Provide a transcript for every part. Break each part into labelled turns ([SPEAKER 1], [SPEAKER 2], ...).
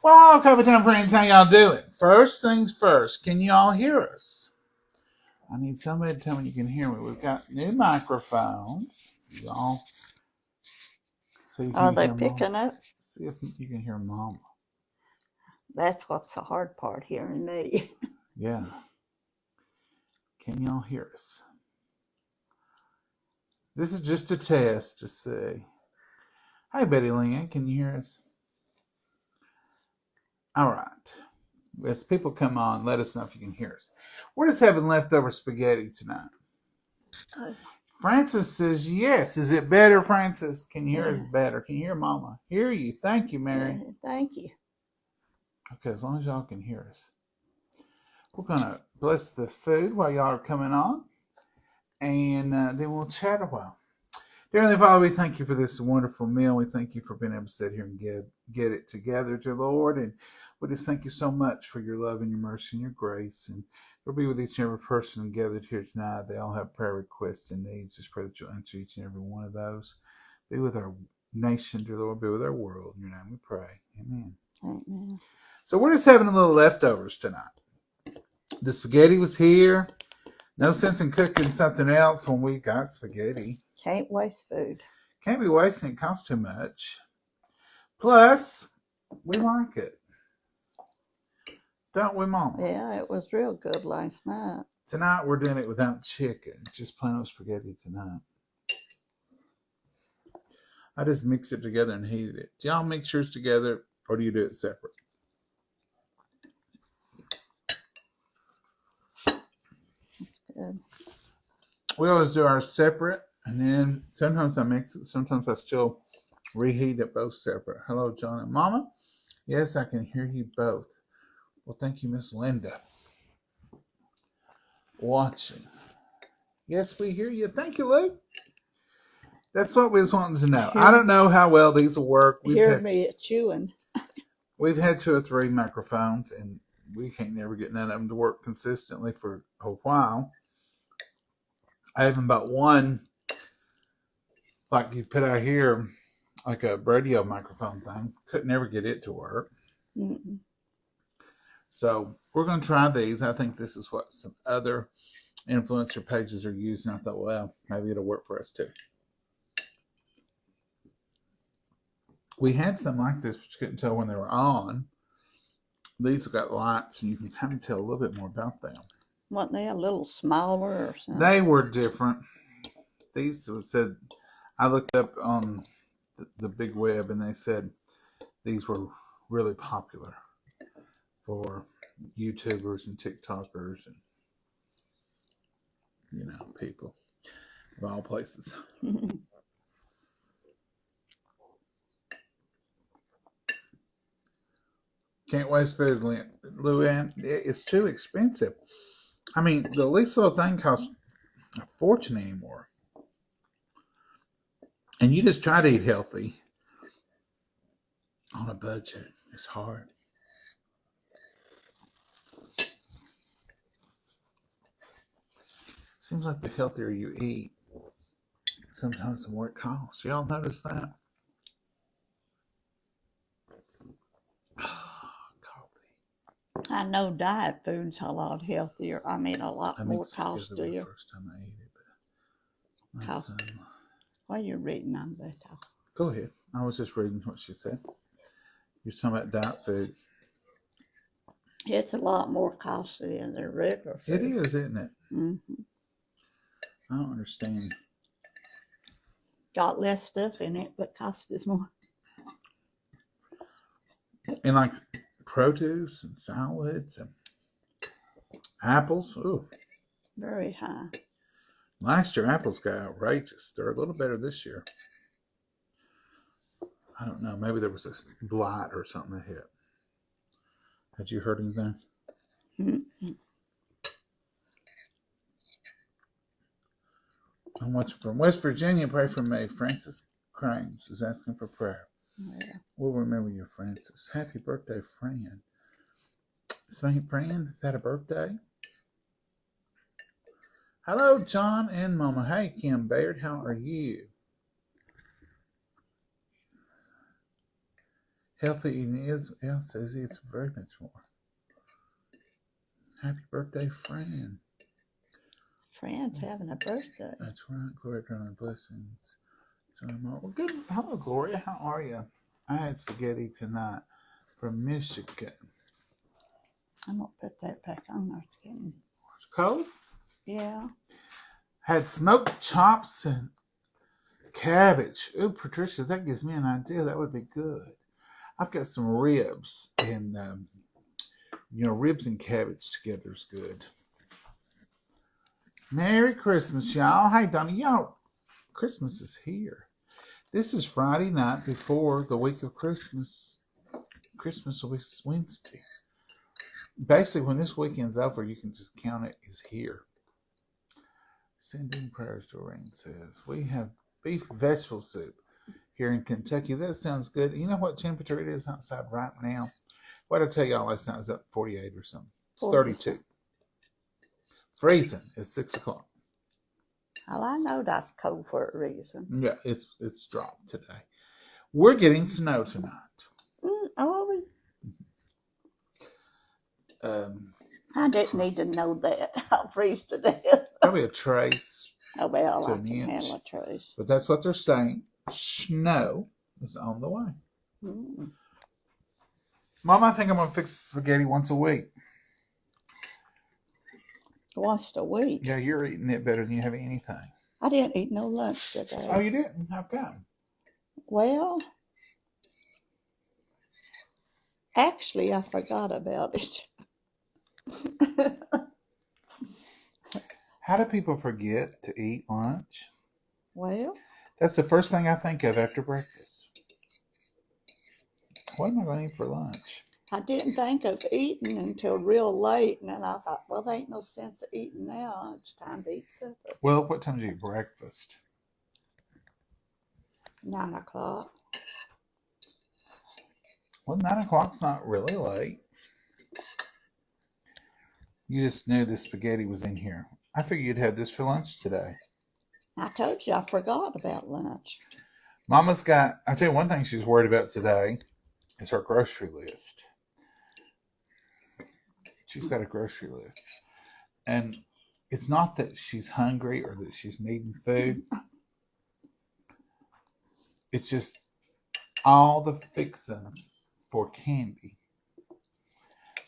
[SPEAKER 1] Well, Coffee Time friends, how y'all doing? First things first, can you all hear us? I need somebody to tell me you can hear me. We've got new microphones. Y'all see if
[SPEAKER 2] Are
[SPEAKER 1] you can
[SPEAKER 2] they
[SPEAKER 1] hear Mama.
[SPEAKER 2] picking up?
[SPEAKER 1] See if you can hear Mama.
[SPEAKER 2] That's what's the hard part, hearing me.
[SPEAKER 1] Yeah. Can y'all hear us? This is just a test to see. Hey, Betty Lynn, can you hear us? All right. As people come on, let us know if you can hear us. We're just having leftover spaghetti tonight. Francis says yes. Is it better, Francis? Can you hear us better? Can you hear Mama? Hear you. Thank you, Mary.
[SPEAKER 2] Thank you.
[SPEAKER 1] Okay, as long as y'all can hear us. We're going to bless the food while y'all are coming on, and then we'll chat a while. Dear Heavenly Father, we thank you for this wonderful meal. We thank you for being able to sit here and get it together, dear Lord. And we just thank you so much for your love and your mercy and your grace. And we'll be with each and every person gathered here tonight. They all have prayer requests and needs. Just pray that you'll answer each and every one of those. Be with our nation, dear Lord. Be with our world. In your name we pray. Amen.
[SPEAKER 2] Amen.
[SPEAKER 1] So we're just having a little leftovers tonight. The spaghetti was here. No sense in cooking something else when we got spaghetti.
[SPEAKER 2] Can't waste food.
[SPEAKER 1] Can't be wasting. It costs too much. Plus, we like it. Don't we, Mama?
[SPEAKER 2] Yeah, it was real good last night.
[SPEAKER 1] Tonight we're doing it without chicken. Just plain old spaghetti tonight. I just mixed it together and heated it. Do y'all mix yours together or do you do it separate?
[SPEAKER 2] That's good.
[SPEAKER 1] We always do ours separate, and then sometimes I mix it. Sometimes I still reheat it both separate. Hello, John and Mama. Yes, I can hear you both. Well, thank you, Miss Linda. Watching. Yes, we hear you. Thank you, Luke. That's what we was wanting to know. I don't know how well these will work.
[SPEAKER 2] Hear me chewing.
[SPEAKER 1] We've had 2 or 3 microphones, and we can't never get none of them to work consistently for a while. I even bought one, like you put out here, like a radio microphone thing. Couldn't ever get it to work.
[SPEAKER 2] Mm-mm.
[SPEAKER 1] So we're going to try these. I think this is what some other influencer pages are using. I thought, well, maybe it'll work for us too. We had some like this, but you couldn't tell when they were on. These have got lights, and you can kind of tell a little bit more about them.
[SPEAKER 2] Weren't they a little smaller or something?
[SPEAKER 1] They were different. These said, I looked up on the big web, and they said these were really popular for YouTubers and TikTokers and, people of all places. Can't waste food, Luann. It's too expensive. I mean, the least little thing costs a fortune anymore. And you just try to eat healthy on a budget. It's hard. Seems like the healthier you eat, sometimes the more it costs. Y'all notice that? Coffee.
[SPEAKER 2] I know diet food's a lot healthier. I mean, a lot more costlier.
[SPEAKER 1] First time I ate it, but
[SPEAKER 2] while you're reading, I'm better.
[SPEAKER 1] Go ahead. I was just reading what she said. You're talking about diet food.
[SPEAKER 2] It's a lot more costly than the regular food.
[SPEAKER 1] It is, isn't it?
[SPEAKER 2] Mm-hmm.
[SPEAKER 1] I don't understand.
[SPEAKER 2] Got less stuff in it, but cost is more.
[SPEAKER 1] And like produce and salads and apples. Ooh.
[SPEAKER 2] Very high.
[SPEAKER 1] Last year, apples got outrageous. They're a little better this year. I don't know. Maybe there was a blight or something that hit. Had you heard anything?
[SPEAKER 2] Mm-hmm.
[SPEAKER 1] I'm watching from West Virginia. Pray for me. Francis Cranes is asking for prayer.
[SPEAKER 2] Yeah.
[SPEAKER 1] We'll remember you, Francis. Happy birthday, Fran. Fran, is that a birthday? Hello, John and Mama. Hey, Kim Baird. How are you? Healthy eating is, yeah, Susie, it's very much more. Happy birthday, Fran.
[SPEAKER 2] Friend's having a birthday.
[SPEAKER 1] That's right. Gloria, John, blessings. Well, good. Hello, Gloria. How are you? I had spaghetti tonight from Michigan.
[SPEAKER 2] I'm gonna put that back on there. It's getting,
[SPEAKER 1] It's cold.
[SPEAKER 2] yeah.
[SPEAKER 1] Had smoked chops and cabbage. Ooh, Patricia, that gives me an idea. That would be good. I've got some ribs, and ribs and cabbage together is good. Merry Christmas, y'all. Hey, Donnie, y'all, Christmas is here. This is Friday night before the week of Christmas. Christmas will be Wednesday. Basically, when this weekend's over, you can just count it as here. Sending prayers, Doreen says. We have beef vegetable soup here in Kentucky. That sounds good. You know what temperature it is outside right now? What did I tell y'all last night? It was up 48 or something. It's 32. Freezing at 6 o'clock.
[SPEAKER 2] Well, I know that's cold for a reason.
[SPEAKER 1] Yeah, it's dropped today. We're getting snow tonight.
[SPEAKER 2] Oh, I didn't need to know that. I'll freeze to death.
[SPEAKER 1] Probably a trace.
[SPEAKER 2] Oh, well,
[SPEAKER 1] to
[SPEAKER 2] I
[SPEAKER 1] an
[SPEAKER 2] can
[SPEAKER 1] inch.
[SPEAKER 2] handle a trace.
[SPEAKER 1] But that's what they're saying. Snow is on the way.
[SPEAKER 2] Mm.
[SPEAKER 1] Mom, I think I'm going to fix spaghetti once a week.
[SPEAKER 2] Once a week.
[SPEAKER 1] Yeah, you're eating it better than you have anything.
[SPEAKER 2] I didn't eat no lunch today.
[SPEAKER 1] Oh, you didn't? How come?
[SPEAKER 2] Well, actually, I forgot about it.
[SPEAKER 1] How do people forget to eat lunch?
[SPEAKER 2] Well,
[SPEAKER 1] That's the first thing I think of after breakfast. What am I going to eat for lunch?
[SPEAKER 2] I didn't think of eating until real late, and then I thought, well, there ain't no sense of eating now. It's time to eat supper.
[SPEAKER 1] Well, what time do you eat breakfast?
[SPEAKER 2] 9 o'clock.
[SPEAKER 1] Well, 9 o'clock's not really late. You just knew the spaghetti was in here. I figured you'd have this for lunch today.
[SPEAKER 2] I told you I forgot about lunch.
[SPEAKER 1] Mama's got, I'll tell you one thing she's worried about today is her grocery list. She's got a grocery list. And it's not that she's hungry or that she's needing food. It's just all the fixings for candy.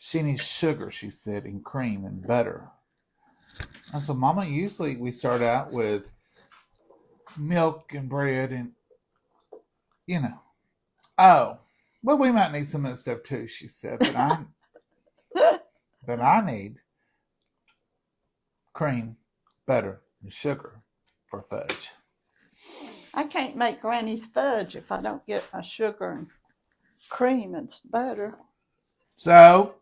[SPEAKER 1] She needs sugar, she said, and cream and butter. And so Mama, usually we start out with milk and bread and, oh, well, we might need some of that stuff too, she said, but I need cream, butter, and sugar for fudge.
[SPEAKER 2] I can't make Granny's fudge if I don't get my sugar and cream and butter.
[SPEAKER 1] So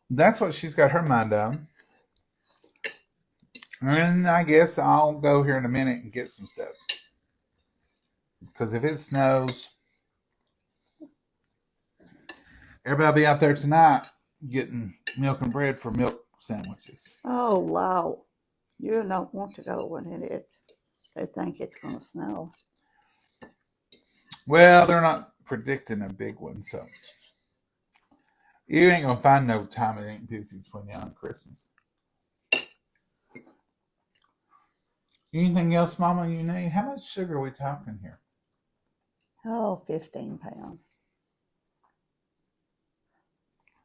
[SPEAKER 1] that's what she's got her mind on. And I guess I'll go here in a minute and get some stuff. Because if it snows, everybody will be out there tonight getting milk and bread for milk sandwiches.
[SPEAKER 2] Oh, wow. You don't want to go when they think it's going to snow.
[SPEAKER 1] Well, they're not predicting a big one, so you ain't going to find no time it ain't busy between now and Christmas. Anything else, Mama, you need? How much sugar are we talking here?
[SPEAKER 2] Oh, 15 pounds.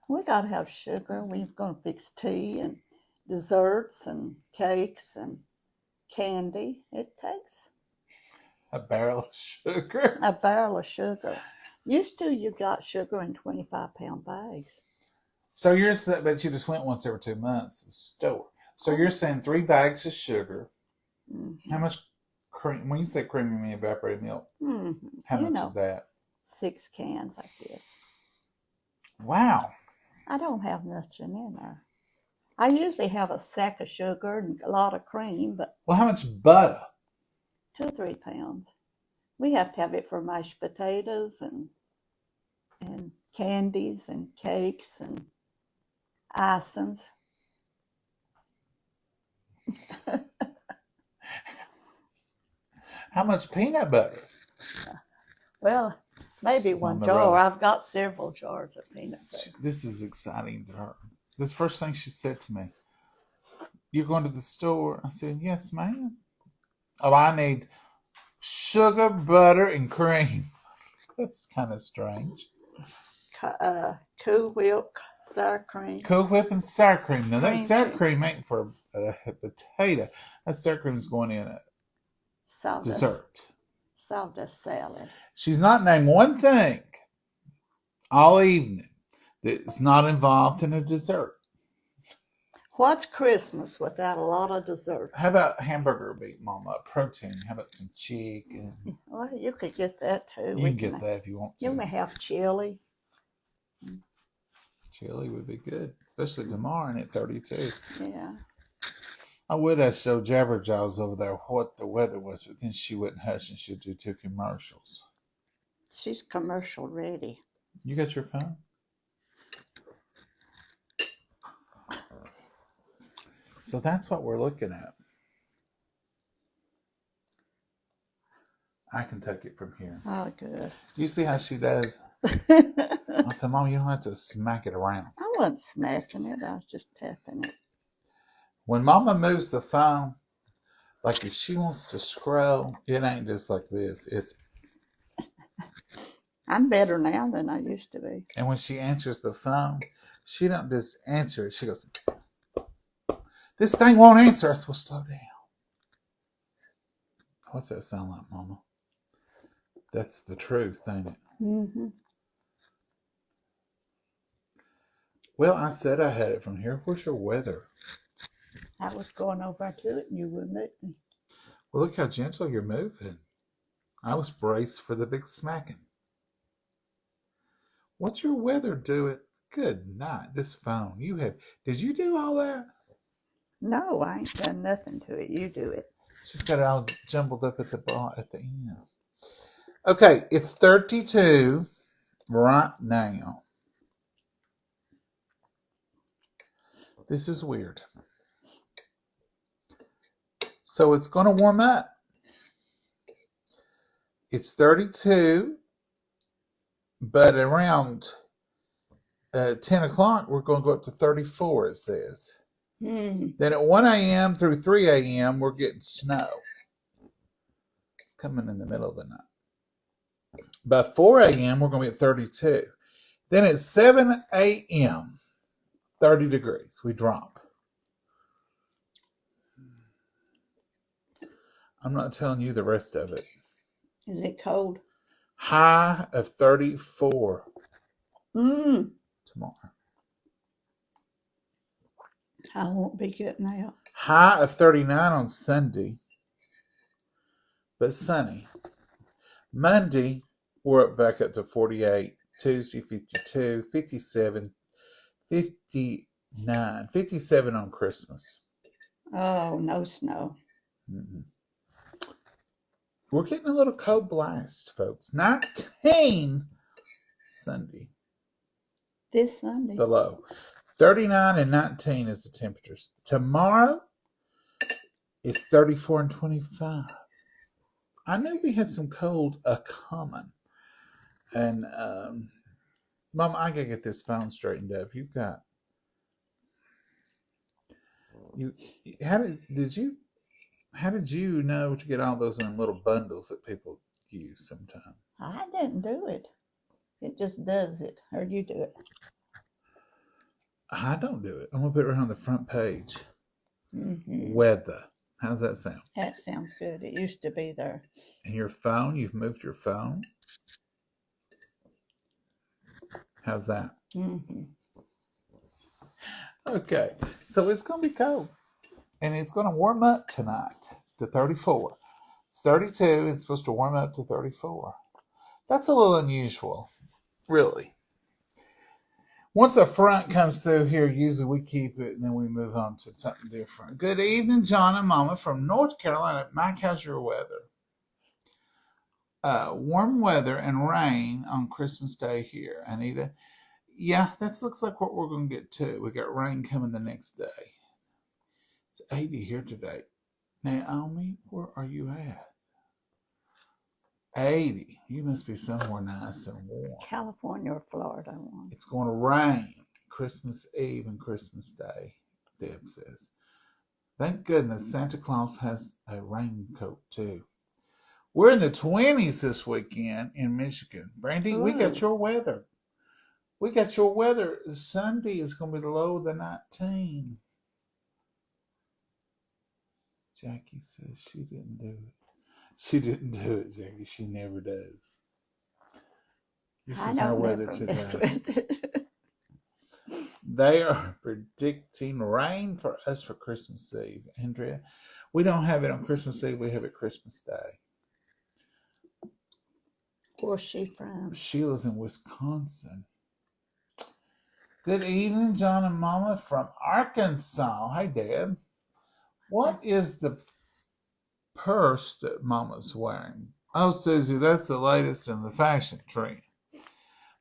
[SPEAKER 2] We got to have sugar. We're going to fix tea and desserts and cakes and candy. It takes
[SPEAKER 1] A barrel of sugar?
[SPEAKER 2] a barrel of sugar. Used to, you got sugar in 25-pound bags.
[SPEAKER 1] So you're saying, but you just went once every 2 months to the store. So you're saying 3 bags of sugar.
[SPEAKER 2] Mm-hmm.
[SPEAKER 1] How much cream? When you say cream, you mean evaporated milk.
[SPEAKER 2] Mm-hmm.
[SPEAKER 1] How much of that?
[SPEAKER 2] 6 cans like this.
[SPEAKER 1] Wow.
[SPEAKER 2] I don't have nothing in there. I usually have a sack of sugar and a lot of cream, but
[SPEAKER 1] Well, how much butter?
[SPEAKER 2] 2 or 3 pounds. We have to have it for mashed potatoes and candies and cakes and icings.
[SPEAKER 1] How much peanut butter?
[SPEAKER 2] Well, Maybe
[SPEAKER 1] She's on
[SPEAKER 2] one
[SPEAKER 1] the
[SPEAKER 2] jar.
[SPEAKER 1] road.
[SPEAKER 2] I've got several jars of peanut butter.
[SPEAKER 1] This is exciting to her. This first thing she said to me, "You're going to the store?" I said, "Yes, ma'am." "Oh, I need sugar, butter, and cream." That's kind of strange.
[SPEAKER 2] Cool Whip, sour cream,
[SPEAKER 1] Cool Whip and sour cream. Now that
[SPEAKER 2] Cream
[SPEAKER 1] sour
[SPEAKER 2] cheese.
[SPEAKER 1] cream ain't for a potato. That sour cream is going in a
[SPEAKER 2] sawdust,
[SPEAKER 1] dessert.
[SPEAKER 2] sawdust salad.
[SPEAKER 1] She's not named one thing all evening that's not involved in a dessert.
[SPEAKER 2] What's Christmas without a lot of dessert?
[SPEAKER 1] How about hamburger meat, Mama? Protein. How about some chicken?
[SPEAKER 2] Well, you could get that too.
[SPEAKER 1] You can get that if you want
[SPEAKER 2] You
[SPEAKER 1] to.
[SPEAKER 2] may have chili.
[SPEAKER 1] Chili would be good, especially tomorrow and at 32.
[SPEAKER 2] Yeah.
[SPEAKER 1] I would ask Joe Jabberjaws over there what the weather was, but then she wouldn't hush and she'd do 2 commercials.
[SPEAKER 2] She's commercial ready.
[SPEAKER 1] You got your phone? So that's what we're looking at. I can take it from here.
[SPEAKER 2] Oh, good.
[SPEAKER 1] You see how she does? I said, Mom, you don't have to smack it around.
[SPEAKER 2] I wasn't smacking it. I was just tapping it.
[SPEAKER 1] When Mama moves the phone, like if she wants to scroll, it ain't just like this. It's
[SPEAKER 2] I'm better now than I used to be.
[SPEAKER 1] and when she answers the phone, she don't just answer it. She goes, "This thing won't answer." I said, "Well, slow down." What's that sound like, Mama? That's the truth, ain't it?
[SPEAKER 2] Mm-hmm.
[SPEAKER 1] Well, I said I had it from here. Where's your weather?
[SPEAKER 2] I was going over to it and you wouldn't let me.
[SPEAKER 1] Well, look how gentle you're moving. I was braced for the big smacking. What's your weather doing? Good night. This phone. Did you do all that?
[SPEAKER 2] No, I ain't done nothing to it. You do it.
[SPEAKER 1] She's got it all jumbled up at the end. Okay, it's 32 right now. This is weird. So it's going to warm up. It's 32, but around 10 o'clock, we're going to go up to 34, it says.
[SPEAKER 2] Mm.
[SPEAKER 1] Then at 1 a.m. through 3 a.m., we're getting snow. It's coming in the middle of the night. By 4 a.m., we're going to be at 32. Then at 7 a.m., 30 degrees. We drop. I'm not telling you the rest of it.
[SPEAKER 2] Is it cold?
[SPEAKER 1] High of 34
[SPEAKER 2] Mm.
[SPEAKER 1] tomorrow.
[SPEAKER 2] I won't be getting out.
[SPEAKER 1] High of 39 on Sunday, but sunny. Monday, we're back up to 48. Tuesday, 52, 57, 59, 57 on Christmas.
[SPEAKER 2] Oh, no snow.
[SPEAKER 1] Mm-hmm. We're getting a little cold blast, folks. 19 Sunday.
[SPEAKER 2] This Sunday.
[SPEAKER 1] The low. 39 and 19 is the temperatures. Tomorrow, it's 34 and 25. I knew we had some cold coming. And, Mom, I gotta get this phone straightened up. How did you know to get all those in little bundles that people use sometimes?
[SPEAKER 2] I didn't do it. It just does it. Or you do it.
[SPEAKER 1] I don't do it. I'm gonna put it right on the front page.
[SPEAKER 2] Mm-hmm.
[SPEAKER 1] Weather. How's that sound?
[SPEAKER 2] That sounds good. It used to be there.
[SPEAKER 1] And your phone, you've moved your phone. How's that?
[SPEAKER 2] Mm-hmm.
[SPEAKER 1] Okay, so it's going to be cold. And it's going to warm up tonight to 34. It's 32. It's supposed to warm up to 34. That's a little unusual, really. Once a front comes through here, usually we keep it and then we move on to something different. Good evening, John and Mama from North Carolina. Mike, how's your weather? Warm weather and rain on Christmas Day here. Anita, yeah, that looks like what we're going to get too. We got rain coming the next day. It's 80 here today. Naomi, where are you at? 80. You must be somewhere nice and warm.
[SPEAKER 2] California or Florida one.
[SPEAKER 1] It's going to rain Christmas Eve and Christmas Day, Deb says. Thank goodness Santa Claus has a raincoat too. We're in the 20s this weekend in Michigan. Brandy, we got your weather. We got your weather. Sunday is going to be the low of the 19. Jackie says she didn't do it. She didn't do it, Jackie. She never does. This
[SPEAKER 2] I
[SPEAKER 1] is our
[SPEAKER 2] don't
[SPEAKER 1] weather
[SPEAKER 2] never mess
[SPEAKER 1] today.
[SPEAKER 2] with it.
[SPEAKER 1] They are predicting rain for us for Christmas Eve. Andrea, we don't have it on Christmas Eve. We have it Christmas Day.
[SPEAKER 2] Where's she from?
[SPEAKER 1] Sheila's in Wisconsin. Good evening, John and Mama from Arkansas. Hey, Deb. What is the purse that Mama's wearing? Oh, Susie, that's the latest in the fashion trend.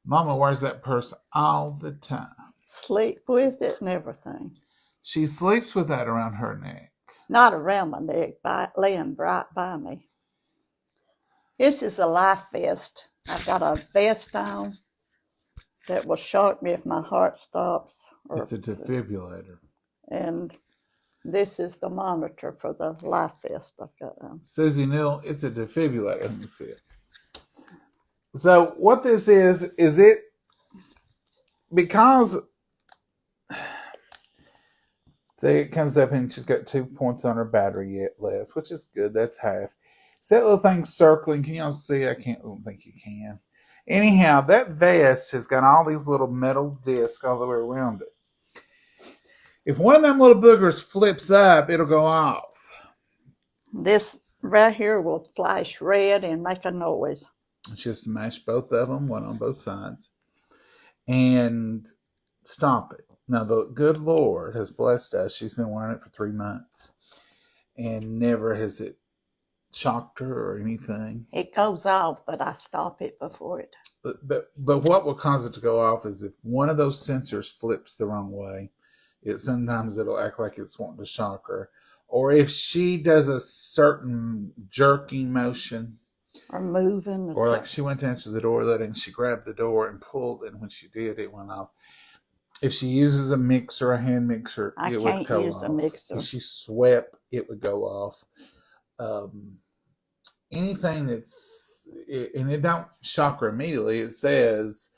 [SPEAKER 1] Mama wears that purse all the time.
[SPEAKER 2] Sleep with it and everything.
[SPEAKER 1] She sleeps with that around her neck.
[SPEAKER 2] Not around my neck, laying right by me. This is a life vest. I've got a vest on that will shock me if my heart stops.
[SPEAKER 1] It's a defibrillator.
[SPEAKER 2] And this is the monitor for the life vest I've got on.
[SPEAKER 1] Susie Neal, it's a defibrillator. Let me see it. So what this is it because see it comes up and she's got 2 points on her battery yet left, which is good. That's half. See that little thing circling? Can y'all see? I don't think you can. Anyhow, that vest has got all these little metal discs all the way around it. If one of them little boogers flips up, it'll go off.
[SPEAKER 2] This right here will flash red and make a noise.
[SPEAKER 1] It's just to match both of them, one on both sides, and stop it. Now, the good Lord has blessed us. She's been wearing it for 3 months, and never has it shocked her or anything.
[SPEAKER 2] It goes off, but I stop it before it.
[SPEAKER 1] But what will cause it to go off is if one of those sensors flips the wrong way. Sometimes it'll act like it's wanting to shock her. Or if she does a certain jerking motion.
[SPEAKER 2] Or moving.
[SPEAKER 1] Or like she went to answer the door and she grabbed the door and pulled, and when she did, it went off. If she uses a mixer, a hand mixer, it would go off.
[SPEAKER 2] A mixer.
[SPEAKER 1] If she swept, it would go off. Anything and it don't shock her immediately. It says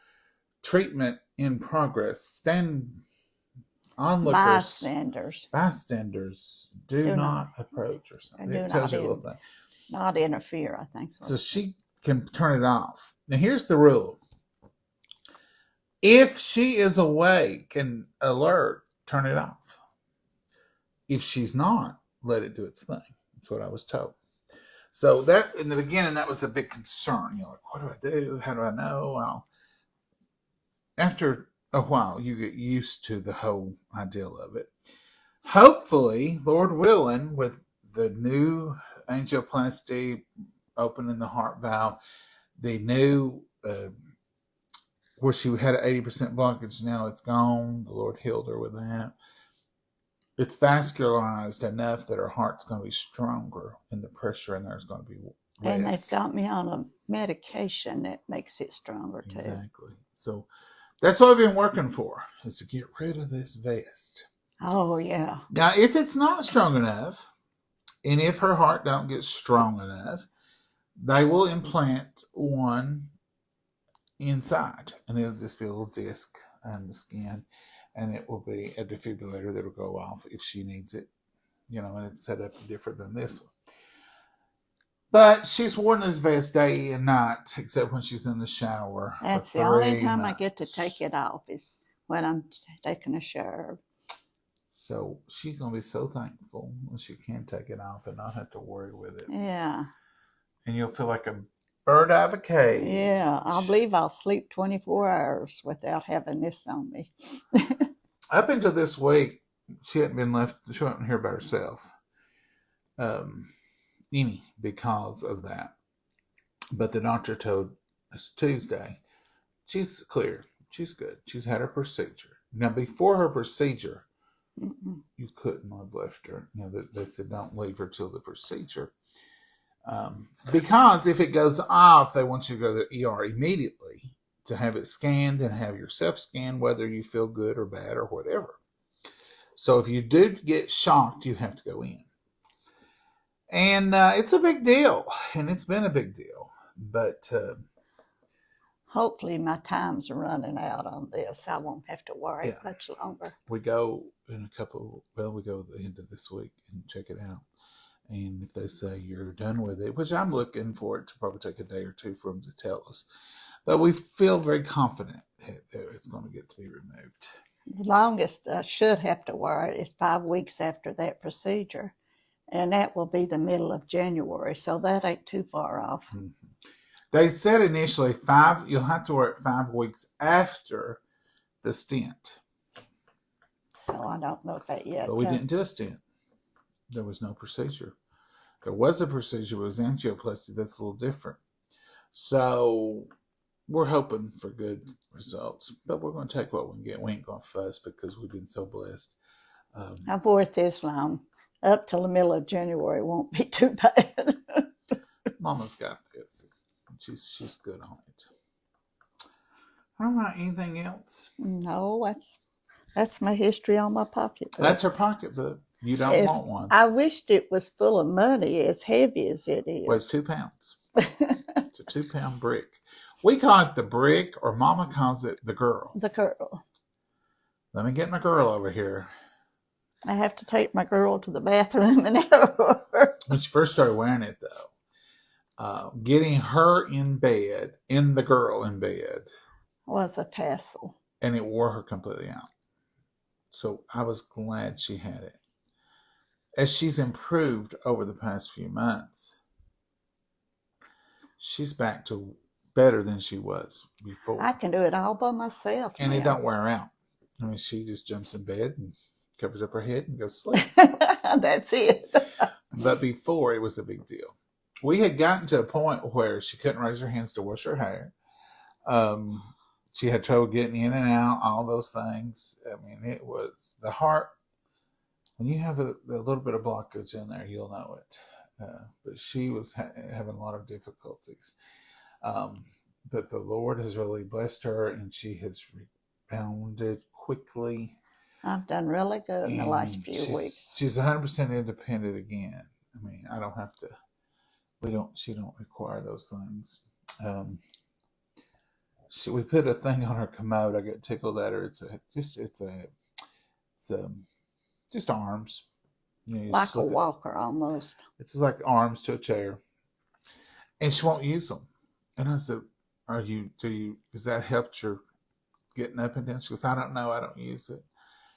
[SPEAKER 1] treatment in progress. Onlookers, bystanders do not approach or something. It tells you a little thing.
[SPEAKER 2] Not interfere, I think so.
[SPEAKER 1] So she can turn it off. Now here's the rule. If she is awake and alert, turn it off. If she's not, let it do its thing. That's what I was told. So that in the beginning, that was a big concern. Like, what do I do? How do I know? Well, after a while, you get used to the whole ideal of it. Hopefully, Lord willing, with the new angioplasty, opening the heart valve, the new where she had an 80% blockage, now it's gone. The Lord healed her with that. It's vascularized enough that her heart's going to be stronger and the pressure in there is going to be less.
[SPEAKER 2] And they've got me on a medication that makes it stronger too.
[SPEAKER 1] Exactly. So that's what I've been working for, is to get rid of this vest.
[SPEAKER 2] Oh, yeah.
[SPEAKER 1] Now, if it's not strong enough, and if her heart don't get strong enough, they will implant one inside, and it'll just be a little disc on the skin, and it will be a defibrillator that'll go off if she needs it, and it's set up different than this one. But she's worn this vest day and night, except when she's in the shower.
[SPEAKER 2] That's the only time I get to take it off is when I'm taking a shower.
[SPEAKER 1] So she's going to be so thankful when she can take it off and not have to worry with it.
[SPEAKER 2] Yeah.
[SPEAKER 1] And you'll feel like a bird out of a cage.
[SPEAKER 2] Yeah, I believe I'll sleep 24 hours without having this on me.
[SPEAKER 1] Up until this week, she wasn't here by herself. Because of that. But the doctor told us Tuesday, she's clear. She's good. She's had her procedure. Now, before her procedure, you couldn't have left her. They said don't leave her till the procedure. Because if it goes off, they want you to go to the ER immediately to have it scanned and have yourself scanned, whether you feel good or bad or whatever. So if you do get shocked, you have to go in. And it's a big deal, and it's been a big deal. But
[SPEAKER 2] hopefully my time's running out on this. I won't have to worry much longer.
[SPEAKER 1] We go in we go at the end of this week and check it out. And if they say you're done with it, which I'm looking for it to probably take a day or two for them to tell us, but we feel very confident that it's going to get to be removed.
[SPEAKER 2] The longest I should have to wear it is 5 weeks after that procedure, and that will be the middle of January, so that ain't too far off.
[SPEAKER 1] Mm-hmm. They said initially you'll have to wear it 5 weeks after the stent.
[SPEAKER 2] So I don't know that yet.
[SPEAKER 1] But we didn't do a stent. There was no procedure. There was a procedure, it was angioplasty. That's a little different. So we're hoping for good results, but we're going to take what we can get. We ain't going to fuss because we've been so blessed.
[SPEAKER 2] I've worked this long. Up till the middle of January won't be too bad.
[SPEAKER 1] Mama's got this. She's good on it. All right, anything else?
[SPEAKER 2] No, that's my history on my pocketbook.
[SPEAKER 1] That's her pocketbook. You don't want one.
[SPEAKER 2] I wished it was full of money, as heavy as it is.
[SPEAKER 1] Weighs 2 pounds. It's a 2-pound brick. We call it the brick, or Mama calls it the girl.
[SPEAKER 2] The girl.
[SPEAKER 1] Let me get my girl over here.
[SPEAKER 2] I have to take my girl to the bathroom and everywhere.
[SPEAKER 1] When she first started wearing it, though, getting her in bed, the girl in bed,
[SPEAKER 2] was a tassel.
[SPEAKER 1] And it wore her completely out. So I was glad she had it. As she's improved over the past few months, she's back to better than she was before.
[SPEAKER 2] I can do it all by myself.
[SPEAKER 1] And
[SPEAKER 2] now.
[SPEAKER 1] it don't wear out. I mean, she just jumps in bed and covers up her head and goes to sleep.
[SPEAKER 2] That's it.
[SPEAKER 1] But before, it was a big deal. We had gotten to a point where she couldn't raise her hands to wash her hair. She had trouble getting in and out, all those things. I mean, it was the heart. When you have a little bit of blockage in there, you'll know it. But she was having a lot of difficulties. But the Lord has really blessed her, and she has rebounded quickly.
[SPEAKER 2] I've done really good in the last few weeks.
[SPEAKER 1] She's 100% independent again. I mean, I don't have to. She don't require those things. We put a thing on her commode. I get tickled at her. It's just arms. You know,
[SPEAKER 2] like a walker almost.
[SPEAKER 1] It's just like arms to a chair. And she won't use them. And I said, has that helped your getting up and down? She goes, I don't know. I don't use it.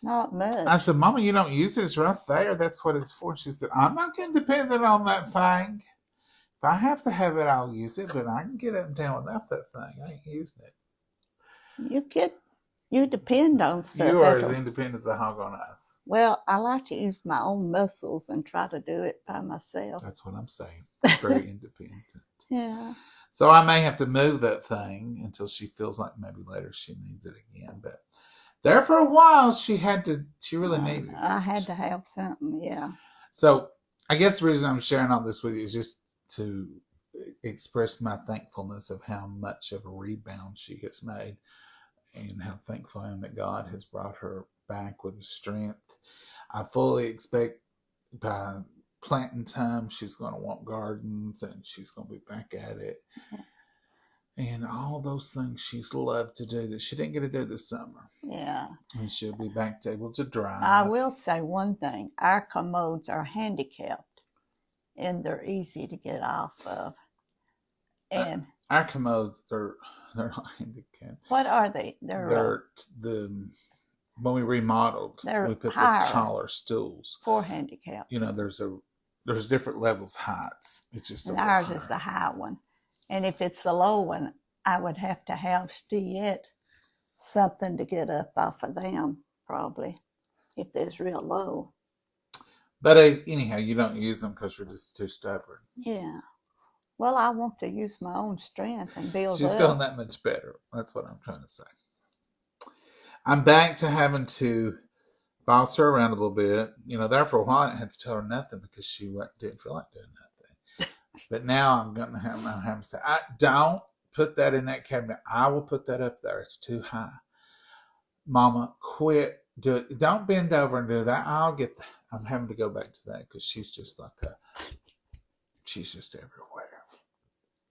[SPEAKER 2] Not much.
[SPEAKER 1] I said, Mama, you don't use it. It's right there. That's what it's for. She said, I'm not getting dependent on that thing. If I have to have it, I'll use it. But I can get up and down without that thing. I ain't using it.
[SPEAKER 2] You depend on stuff.
[SPEAKER 1] You are as independent as a hog on ice.
[SPEAKER 2] Well, I like to use my own muscles and try to do it by myself.
[SPEAKER 1] That's what I'm saying. Very independent.
[SPEAKER 2] Yeah.
[SPEAKER 1] So I may have to move that thing until she feels like maybe later she needs it again. But there for a while, she really needed it.
[SPEAKER 2] I had to have something, yeah.
[SPEAKER 1] So I guess the reason I'm sharing all this with you is just to express my thankfulness of how much of a rebound she has made, and how thankful I am that God has brought her back with strength. I fully expect by planting time she's going to want gardens, and she's going to be back at it. And all those things she's loved to do that she didn't get to do this summer.
[SPEAKER 2] Yeah.
[SPEAKER 1] And she'll be back able to drive.
[SPEAKER 2] I will say one thing. Our commodes are handicapped, and they're easy to get off of. And
[SPEAKER 1] our commodes, they're not handicapped.
[SPEAKER 2] What are they?
[SPEAKER 1] They're when we remodeled, we put the taller stools
[SPEAKER 2] for handicapped.
[SPEAKER 1] You know, there's different levels, heights. It's just
[SPEAKER 2] ours is the high one. And if it's the low one, I would have to have Stiett something to get up off of them, probably, if it's real low.
[SPEAKER 1] But anyhow, you don't use them because you're just too stubborn.
[SPEAKER 2] Yeah. Well, I want to use my own strength and build
[SPEAKER 1] She's
[SPEAKER 2] up.
[SPEAKER 1] going that much better. That's what I'm trying to say. I'm back to having to boss her around a little bit. You know, there for a while I didn't have to tell her nothing because she didn't feel like doing nothing. But now I'm going to have to say, don't put that in that cabinet. I will put that up there. It's too high. Mama, quit. Do it. Don't bend over and do that. I'll get that. I'm having to go back to that because she's just she's just everywhere.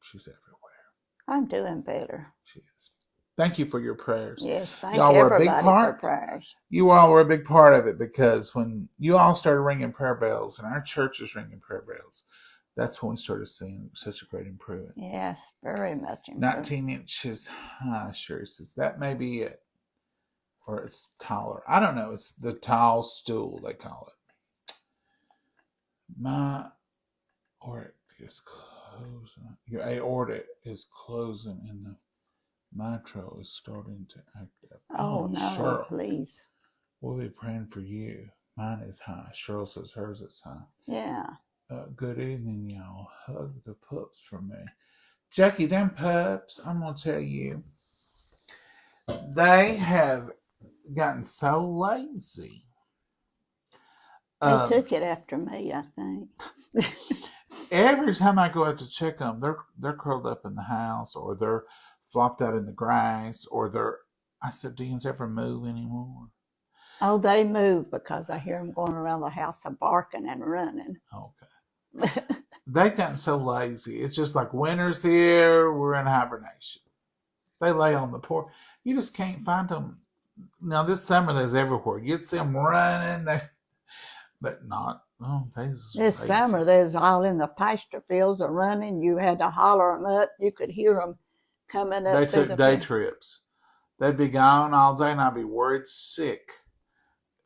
[SPEAKER 1] She's everywhere.
[SPEAKER 2] I'm doing better.
[SPEAKER 1] She is. Thank you for your prayers.
[SPEAKER 2] Yes, thank
[SPEAKER 1] Y'all were a big
[SPEAKER 2] everybody
[SPEAKER 1] part.
[SPEAKER 2] for prayers.
[SPEAKER 1] You all were a big part of it because when you all started ringing prayer bells and our church was ringing prayer bells, that's when we started seeing such a great improvement.
[SPEAKER 2] Yes, very much improved.
[SPEAKER 1] 19 inches high, Sherry says. That may be it. Or it's taller. I don't know. It's the tall stool, they call it. My aorta is closing. Your aorta is closing and the mitral is starting to act up.
[SPEAKER 2] Oh, no,
[SPEAKER 1] Cheryl,
[SPEAKER 2] please.
[SPEAKER 1] we'll be praying for you. Mine is high. Cheryl says hers is high.
[SPEAKER 2] Yeah.
[SPEAKER 1] Good evening, y'all. Hug the pups for me. Jackie, them pups, I'm going to tell you, they have gotten so lazy.
[SPEAKER 2] They took it after me, I think.
[SPEAKER 1] Every time I go out to check them, they're curled up in the house, or they're flopped out in the grass, or I said, do you ever move anymore?
[SPEAKER 2] Oh, they move because I hear them going around the house barking and running.
[SPEAKER 1] Okay. They've gotten so lazy. It's just like winter's here, we're in hibernation. They lay on the porch. You just can't find them. Now, this summer, there's everywhere. You'd see them running, but not. Oh,
[SPEAKER 2] this summer, there's all in the pasture fields are running. You had to holler them up. You could hear them coming up.
[SPEAKER 1] They took day trips. They'd be gone all day, and I'd be worried sick.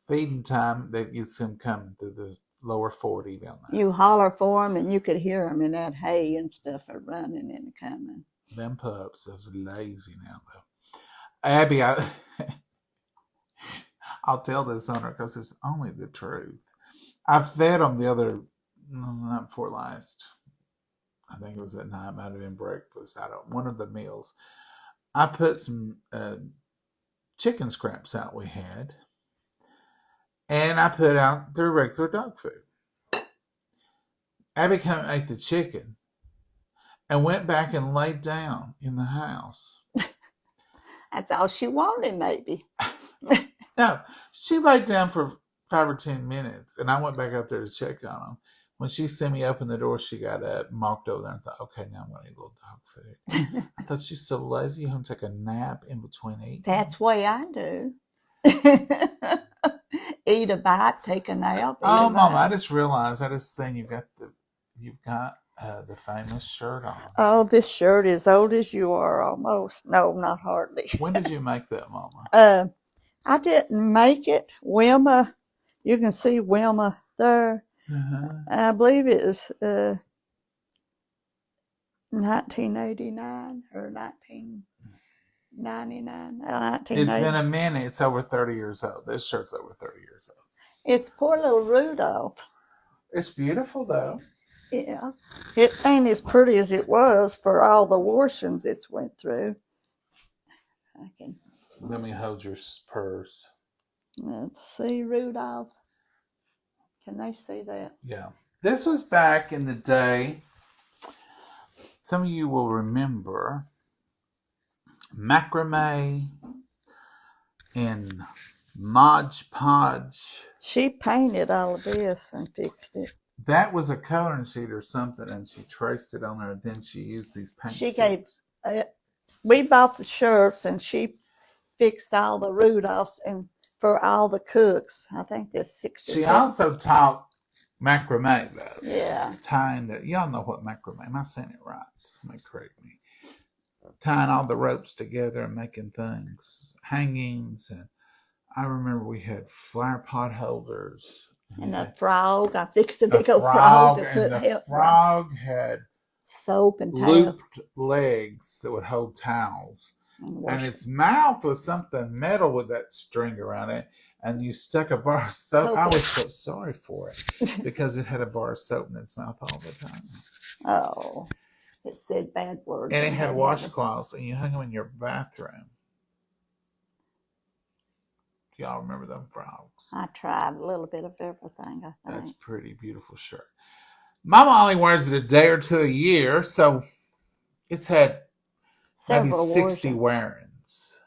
[SPEAKER 1] Feeding time, you'd see them coming through the lower 40 down there.
[SPEAKER 2] You holler for them, and you could hear them in that hay and stuff are running and coming.
[SPEAKER 1] Them pups, those are lazy now, though. Abby, I'll tell this on her because it's only the truth. I fed them the other night before last. I think it was at night. Might have been breakfast. One of the meals. I put some chicken scraps out we had, and I put out their regular dog food. Abby came and ate the chicken and went back and laid down in the house.
[SPEAKER 2] That's all she wanted, maybe.
[SPEAKER 1] No, she laid down for 5 or 10 minutes, and I went back out there to check on them. When she seen me open the door, she got up, walked over there, and thought, okay, now I'm going to eat a little dog food. I thought, she's so lazy, you want to take a nap in between eating?
[SPEAKER 2] That's the way I do. Eat a bite, take a nap.
[SPEAKER 1] Oh, Mama, I just realized, I just seen you've got the famous shirt on.
[SPEAKER 2] Oh, this shirt is old as you are almost. No, not hardly.
[SPEAKER 1] When did you make that, Mama?
[SPEAKER 2] I didn't make it. Wilma, you can see Wilma there.
[SPEAKER 1] Uh-huh.
[SPEAKER 2] I believe it was 1989 or 1999. 1980.
[SPEAKER 1] It's been a minute. It's over 30 years old. This shirt's over 30 years old.
[SPEAKER 2] It's poor little Rudolph.
[SPEAKER 1] It's beautiful, though.
[SPEAKER 2] Yeah. It ain't as pretty as it was for all the washings it's went through.
[SPEAKER 1] Let me hold your purse.
[SPEAKER 2] Let's see, Rudolph. Can they see that?
[SPEAKER 1] Yeah. This was back in the day. Some of you will remember macrame and Mod Podge.
[SPEAKER 2] She painted all of this and fixed it.
[SPEAKER 1] That was a coloring sheet or something, and she traced it on there, and then she used these paint sticks.
[SPEAKER 2] We bought the shirts, and she fixed all the Rudolphs and for all the cooks. I think there's 6 or 7.
[SPEAKER 1] She also taught macrame, though.
[SPEAKER 2] Yeah.
[SPEAKER 1] Tying the, y'all know what macrame, am I saying it right? Somebody correct me. Tying all the ropes together and making things, hangings, and I remember we had flower pot holders.
[SPEAKER 2] And a frog. I fixed a big old frog to put
[SPEAKER 1] the frog had
[SPEAKER 2] soap and
[SPEAKER 1] looped legs that would hold towels. And its mouth was something metal with that string around it. And you stuck a bar of soap. I always felt sorry for it because it had a bar of soap in its mouth all the time.
[SPEAKER 2] Oh, it said bad words.
[SPEAKER 1] And it had washcloths, and you hung them in your bathroom. Do y'all remember them frogs?
[SPEAKER 2] I tried a little bit of everything, I think.
[SPEAKER 1] That's a pretty beautiful shirt. Mama only wears it a day or two a year, so it's had maybe
[SPEAKER 2] Several
[SPEAKER 1] 60
[SPEAKER 2] wars.
[SPEAKER 1] wearings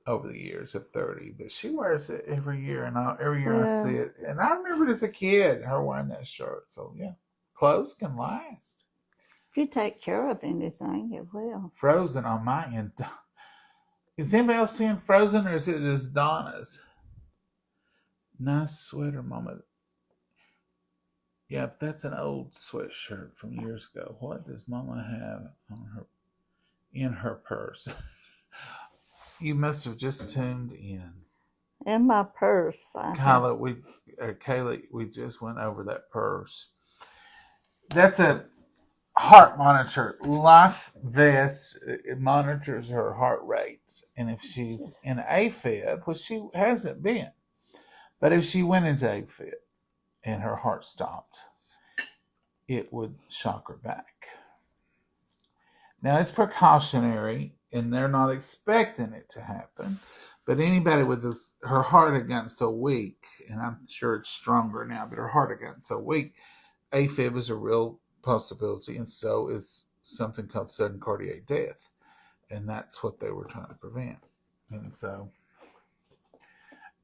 [SPEAKER 1] over the years of 30. But she wears it every year, and every year I see
[SPEAKER 2] Yeah.
[SPEAKER 1] it. And I remember it as a kid, her wearing that shirt. So, yeah, clothes can last.
[SPEAKER 2] If you take care of anything, it will.
[SPEAKER 1] Frozen on my end. Is anybody else seeing Frozen, or is it just Donna's? Nice sweater, Mama. Yeah, but that's an old sweatshirt from years ago. What does Mama have in her purse? You must have just tuned in.
[SPEAKER 2] In my purse, I have.
[SPEAKER 1] Kaylee, we just went over that purse. That's a heart monitor, life vest. It monitors her heart rate, and if she's in AFib, which she hasn't been, but if she went into AFib and her heart stopped, it would shock her back. Now it's precautionary, and they're not expecting it to happen. But anybody with this, her heart had gotten so weak, and I'm sure it's stronger now, but her heart had gotten so weak, AFib is a real possibility, and so is something called sudden cardiac death. And that's what they were trying to prevent. And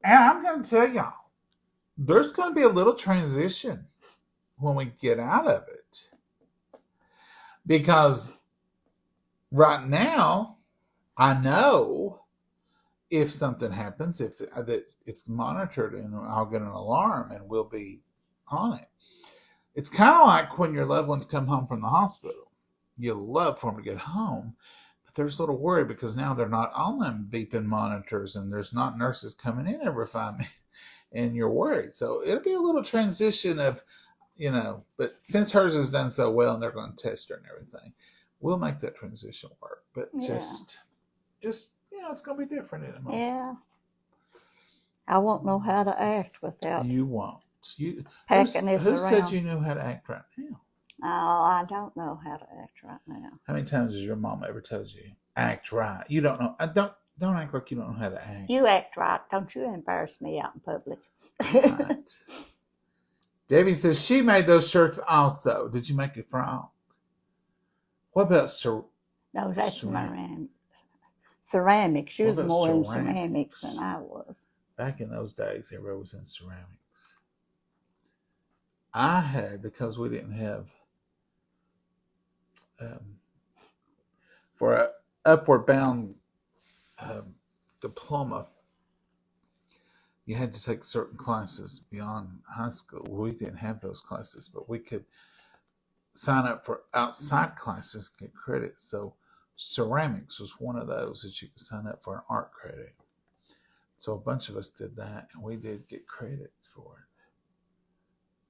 [SPEAKER 1] I'm going to tell y'all, there's going to be a little transition when we get out of it. Because right now, I know if something happens, if that it's monitored, and I'll get an alarm and we'll be on it. It's kind of like when your loved ones come home from the hospital. You love for them to get home, but there's a little worry because now they're not on them beeping monitors, and there's not nurses coming in every 5 minutes, and you're worried. So it'll be a little transition of, but since hers has done so well and they're going to test her and everything, we'll make that transition work. But
[SPEAKER 2] Yeah.
[SPEAKER 1] just it's going to be different in a moment.
[SPEAKER 2] Yeah. I won't know how to act without
[SPEAKER 1] You won't.
[SPEAKER 2] packing this
[SPEAKER 1] Who
[SPEAKER 2] around.
[SPEAKER 1] said you knew how to act right now?
[SPEAKER 2] Oh, I don't know how to act right now.
[SPEAKER 1] How many times has your mom ever told you act right? You don't know. Don't act like you don't know how to act.
[SPEAKER 2] You act right. Don't you embarrass me out in public.
[SPEAKER 1] Right. Debbie says she made those shirts also. Did you make it from? What about
[SPEAKER 2] No, that's
[SPEAKER 1] ceramic?
[SPEAKER 2] ceramics. She
[SPEAKER 1] What
[SPEAKER 2] was
[SPEAKER 1] about
[SPEAKER 2] more in
[SPEAKER 1] ceramics?
[SPEAKER 2] ceramics than I was.
[SPEAKER 1] Back in those days, everybody was in ceramics. I had, because we didn't have for a upward bound diploma, you had to take certain classes beyond high school. We didn't have those classes, but we could sign up for outside classes and get credit. So ceramics was one of those that you could sign up for an art credit. So a bunch of us did that, and we did get credit for it.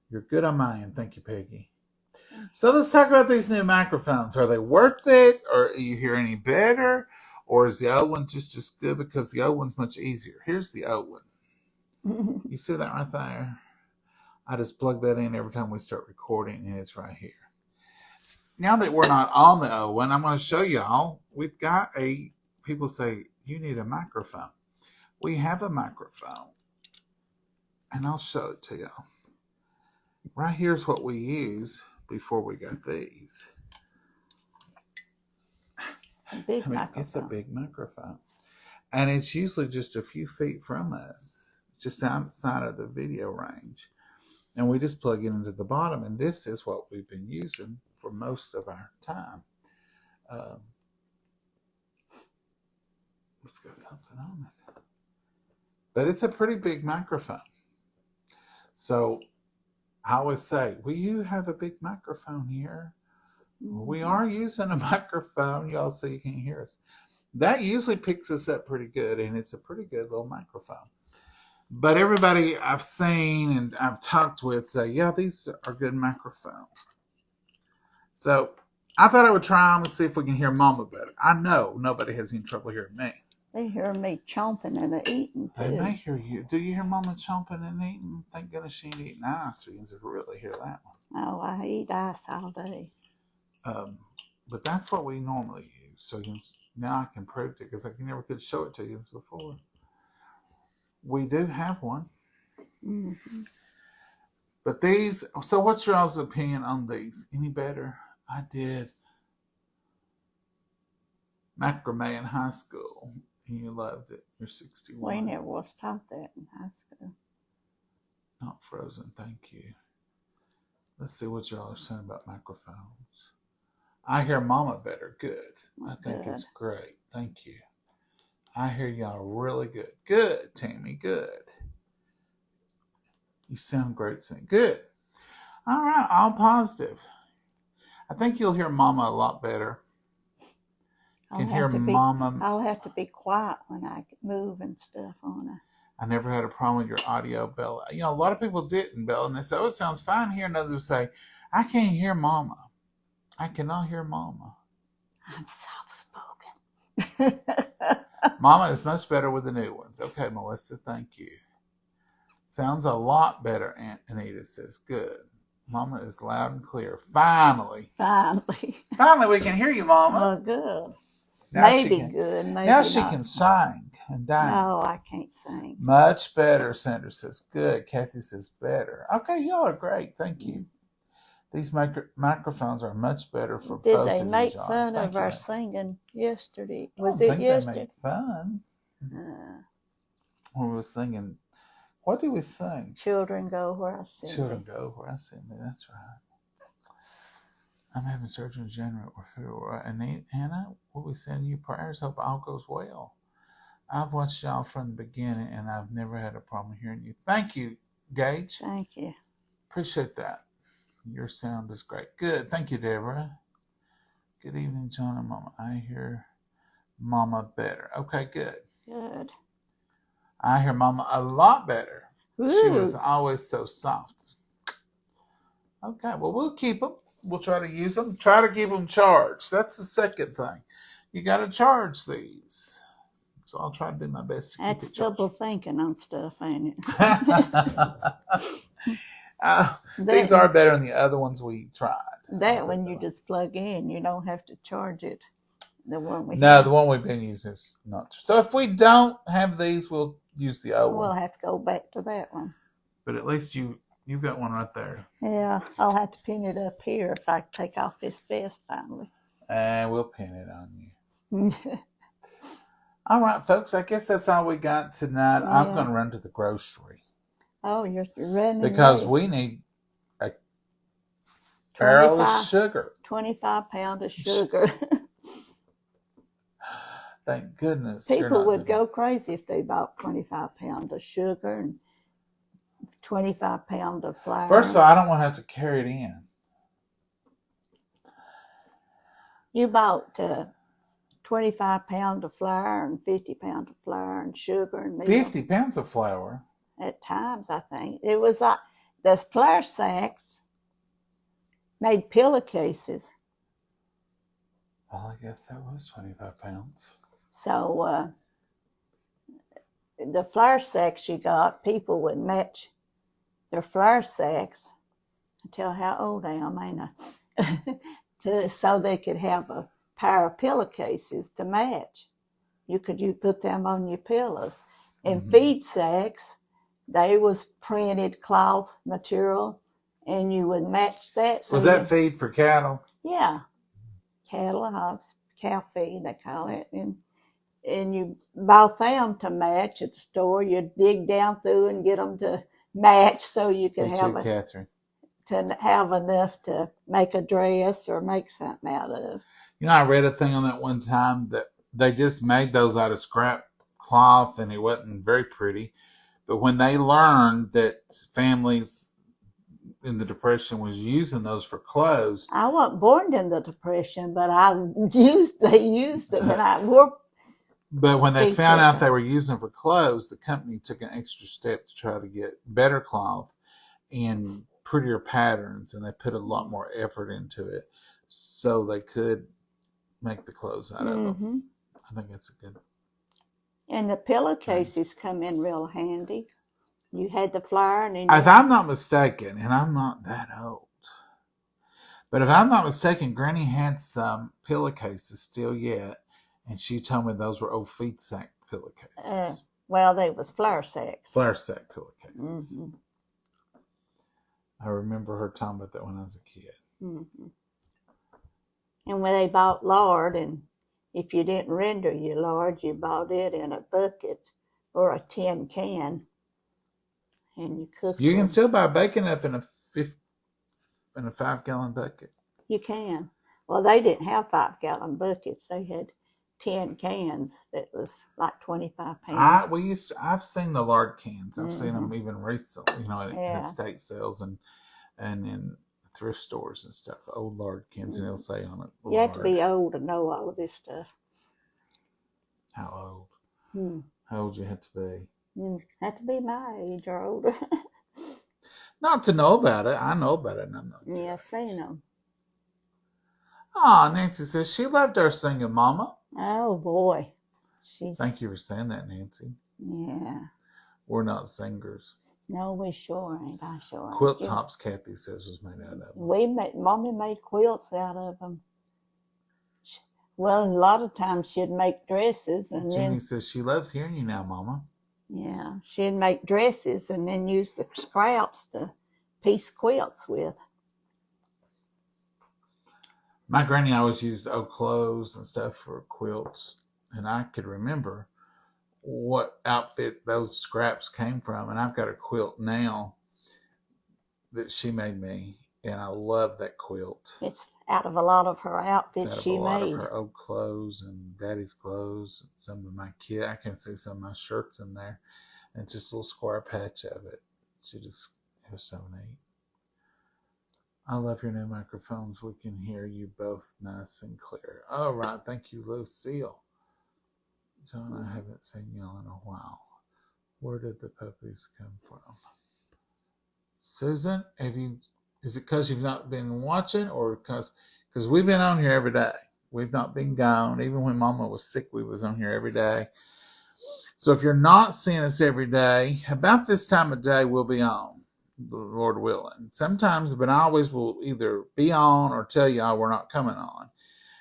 [SPEAKER 1] You're good on my end. Thank you, Peggy. So let's talk about these new microphones. Are they worth it? Or are you hear any better? Or is the old one just as good because the old one's much easier? Here's the old one. You see that right there? I just plug that in every time we start recording, and it's right here. Now that we're not on the old one, I'm going to show y'all. We've got people say, you need a microphone. We have a microphone, and I'll show it to y'all. Right here's what we use before we got these. It's a big microphone. And it's usually just a few feet from us, just outside of the video range. And we just plug it into the bottom, and this is what we've been using for most of our time. It's got something on it. But it's a pretty big microphone. So I always say, will you have a big microphone here? We are using a microphone, y'all, so you can hear us. That usually picks us up pretty good, and it's a pretty good little microphone. But everybody I've seen and I've talked with say, yeah, these are good microphones. So I thought I would try them and see if we can hear Mama better. I know nobody has any trouble hearing me.
[SPEAKER 2] They hear me chomping and eating, too.
[SPEAKER 1] They may hear you. Do you hear Mama chomping and eating? Thank goodness she ain't eating ice, so you can really hear that one.
[SPEAKER 2] Oh, I eat ice all day.
[SPEAKER 1] But that's what we normally use. So now I can prove it, because I never could show it to you before. We do have one.
[SPEAKER 2] Mm-hmm.
[SPEAKER 1] But these, so what's your all's opinion on these? Any better? I did macrame in high school, and you loved it. You're 61.
[SPEAKER 2] We never was taught that in high school.
[SPEAKER 1] Not frozen, thank you. Let's see what y'all are saying about microphones. I hear Mama better. Good. I think
[SPEAKER 2] Good.
[SPEAKER 1] it's great. Thank you. I hear y'all really good. Good, Tammy. Good. You sound great to me. Good. All right. All positive. I think you'll hear Mama a lot better. You can hear Mama.
[SPEAKER 2] I'll have to be quiet when I move and stuff on her.
[SPEAKER 1] I never had a problem with your audio, Bella. You know, a lot of people didn't, Bella, and they say, oh, it sounds fine here. And others say, I can't hear Mama. I cannot hear Mama.
[SPEAKER 2] I'm soft-spoken.
[SPEAKER 1] Mama is much better with the new ones. Okay, Melissa, thank you. Sounds a lot better, Aunt Anita says. Good. Mama is loud and clear. Finally. Finally, we can hear you, Mama.
[SPEAKER 2] Oh, good.
[SPEAKER 1] Now
[SPEAKER 2] Maybe good, maybe
[SPEAKER 1] now she
[SPEAKER 2] not.
[SPEAKER 1] can sing and dance.
[SPEAKER 2] No, I can't sing.
[SPEAKER 1] Much better, Sandra says. Good. Kathy says better. Okay, y'all are great. Thank you. These microphones are much better for both
[SPEAKER 2] Did
[SPEAKER 1] of
[SPEAKER 2] they
[SPEAKER 1] you,
[SPEAKER 2] make
[SPEAKER 1] John.
[SPEAKER 2] fun
[SPEAKER 1] Thank
[SPEAKER 2] of
[SPEAKER 1] you,
[SPEAKER 2] our
[SPEAKER 1] mate.
[SPEAKER 2] singing yesterday?
[SPEAKER 1] I
[SPEAKER 2] Was
[SPEAKER 1] don't
[SPEAKER 2] it
[SPEAKER 1] think
[SPEAKER 2] yesterday?
[SPEAKER 1] They made fun.
[SPEAKER 2] Uh,
[SPEAKER 1] When we were singing. What did we sing?
[SPEAKER 2] Children go where I send
[SPEAKER 1] Children
[SPEAKER 2] them.
[SPEAKER 1] go where I send me. That's right. I'm having surgery in January or February. And Hannah, will we send you prayers? Hope all goes well. I've watched y'all from the beginning, and I've never had a problem hearing you. Thank you, Gage.
[SPEAKER 2] Thank you.
[SPEAKER 1] Appreciate that. Your sound is great. Good. Thank you, Deborah. Good evening, John and Mama. I hear Mama better. Okay, good.
[SPEAKER 2] Good.
[SPEAKER 1] I hear Mama a lot better.
[SPEAKER 2] Ooh.
[SPEAKER 1] She was always so soft. Okay, well, we'll keep them. We'll try to use them. Try to keep them charged. That's the second thing. You got to charge these. So I'll try to do my best to keep
[SPEAKER 2] That's
[SPEAKER 1] it charged.
[SPEAKER 2] double thinking on stuff, ain't it?
[SPEAKER 1] These are better than the other ones we tried.
[SPEAKER 2] That one you just plug in. You don't have to charge it. The one we
[SPEAKER 1] No,
[SPEAKER 2] have.
[SPEAKER 1] the one we've been using is not. So if we don't have these, we'll use the old
[SPEAKER 2] We'll
[SPEAKER 1] one.
[SPEAKER 2] have to go back to that one.
[SPEAKER 1] But at least you've got one right there.
[SPEAKER 2] Yeah, I'll have to pin it up here if I take off this vest finally.
[SPEAKER 1] And we'll pin it on you. All right, folks. I guess that's all we got tonight.
[SPEAKER 2] Yeah.
[SPEAKER 1] I'm going to run to the grocery.
[SPEAKER 2] Oh, you're running
[SPEAKER 1] Because
[SPEAKER 2] late.
[SPEAKER 1] we need a barrel of sugar.
[SPEAKER 2] 25 pounds of sugar.
[SPEAKER 1] Thank goodness.
[SPEAKER 2] People would go crazy if they bought 25 pounds of sugar and 25 pounds of flour.
[SPEAKER 1] First of all, I don't want to have to carry it in.
[SPEAKER 2] You bought 25 pounds of flour and 50 pounds of flour and sugar and milk.
[SPEAKER 1] 50 pounds of flour.
[SPEAKER 2] At times, I think. It was like the flour sacks made pillowcases.
[SPEAKER 1] Well, I guess that was 25 pounds.
[SPEAKER 2] So the flour sacks you got, people would match their flour sacks. I tell how old I am, ain't I? So they could have a pair of pillowcases to match. You put them on your pillows. And feed sacks, they was printed cloth material, and you would match that. So
[SPEAKER 1] was that feed for cattle?
[SPEAKER 2] Yeah, cattle, hogs, cow feed they call it, and you bought them to match at the store. You'd dig down through and get them to match so you could
[SPEAKER 1] Catherine.
[SPEAKER 2] To have enough to make a dress or make something out of.
[SPEAKER 1] You know, I read a thing on that one time that they just made those out of scrap cloth, and it wasn't very pretty. But when they learned that families in the Depression was using those for clothes.
[SPEAKER 2] I wasn't born in the Depression, but they used them, and I wore.
[SPEAKER 1] But when they found out they were using them for clothes, the company took an extra step to try to get better cloth and prettier patterns, and they put a lot more effort into it so they could make the clothes out of them. I think that's a good.
[SPEAKER 2] And the pillowcases come in real handy. You had the flour, and then
[SPEAKER 1] if I'm not mistaken, and I'm not that old, but if I'm not mistaken, Granny had some pillowcases still yet, and she told me those were old feed sack pillowcases.
[SPEAKER 2] Well, they was flour sacks.
[SPEAKER 1] Flour sack pillowcases. I remember her talking about that when I was a kid.
[SPEAKER 2] Mm-hmm. And when they bought lard, and if you didn't render your lard, you bought it in a bucket or a tin can, and you cooked
[SPEAKER 1] You can
[SPEAKER 2] it.
[SPEAKER 1] still buy bacon up in a 5-gallon bucket.
[SPEAKER 2] You can. Well, they didn't have 5-gallon buckets. They had tin cans that was like 25 pounds.
[SPEAKER 1] I've seen the lard cans. I've seen
[SPEAKER 2] Mm-hmm.
[SPEAKER 1] them even recently, at
[SPEAKER 2] Yeah.
[SPEAKER 1] estate sales and in thrift stores and stuff. Old lard cans, and it'll say on it lard.
[SPEAKER 2] You have to be old to know all of this stuff.
[SPEAKER 1] How old? How old you have to be?
[SPEAKER 2] You have to be my age or older.
[SPEAKER 1] Not to know about it. I know about it, and I'm not.
[SPEAKER 2] Yeah, seen them.
[SPEAKER 1] Oh, Nancy says she loved our singing mama.
[SPEAKER 2] Oh boy,
[SPEAKER 1] Thank you for saying that, Nancy.
[SPEAKER 2] Yeah.
[SPEAKER 1] We're not singers.
[SPEAKER 2] No, we sure ain't. I sure ain't.
[SPEAKER 1] Quilt tops, Kathy says, was made out of them.
[SPEAKER 2] Mommy made quilts out of them. Well, a lot of times she'd make dresses, and
[SPEAKER 1] Jeannie says she loves hearing you now, Mama.
[SPEAKER 2] Yeah, she'd make dresses and then use the scraps to piece quilts with.
[SPEAKER 1] My granny always used old clothes and stuff for quilts, and I could remember what outfit those scraps came from. And I've got a quilt now that she made me, and I love that quilt.
[SPEAKER 2] It's out of a lot of her outfits
[SPEAKER 1] it's out of
[SPEAKER 2] she
[SPEAKER 1] a lot
[SPEAKER 2] made.
[SPEAKER 1] of her old clothes and Daddy's clothes, and some of my kid. I can see some of my shirts in there, and just a little square patch of it. It was so neat. I love your new microphones. We can hear you both nice and clear. All right. Thank you, Lucille. John, I haven't seen y'all in a while. Where did the puppies come from? Susan, is it because you've not been watching, or because we've been on here every day? We've not been gone. Even when Mama was sick, we was on here every day. So if you're not seeing us every day, about this time of day, we'll be on. Lord willing. Sometimes, but I always will either be on or tell y'all we're not coming on.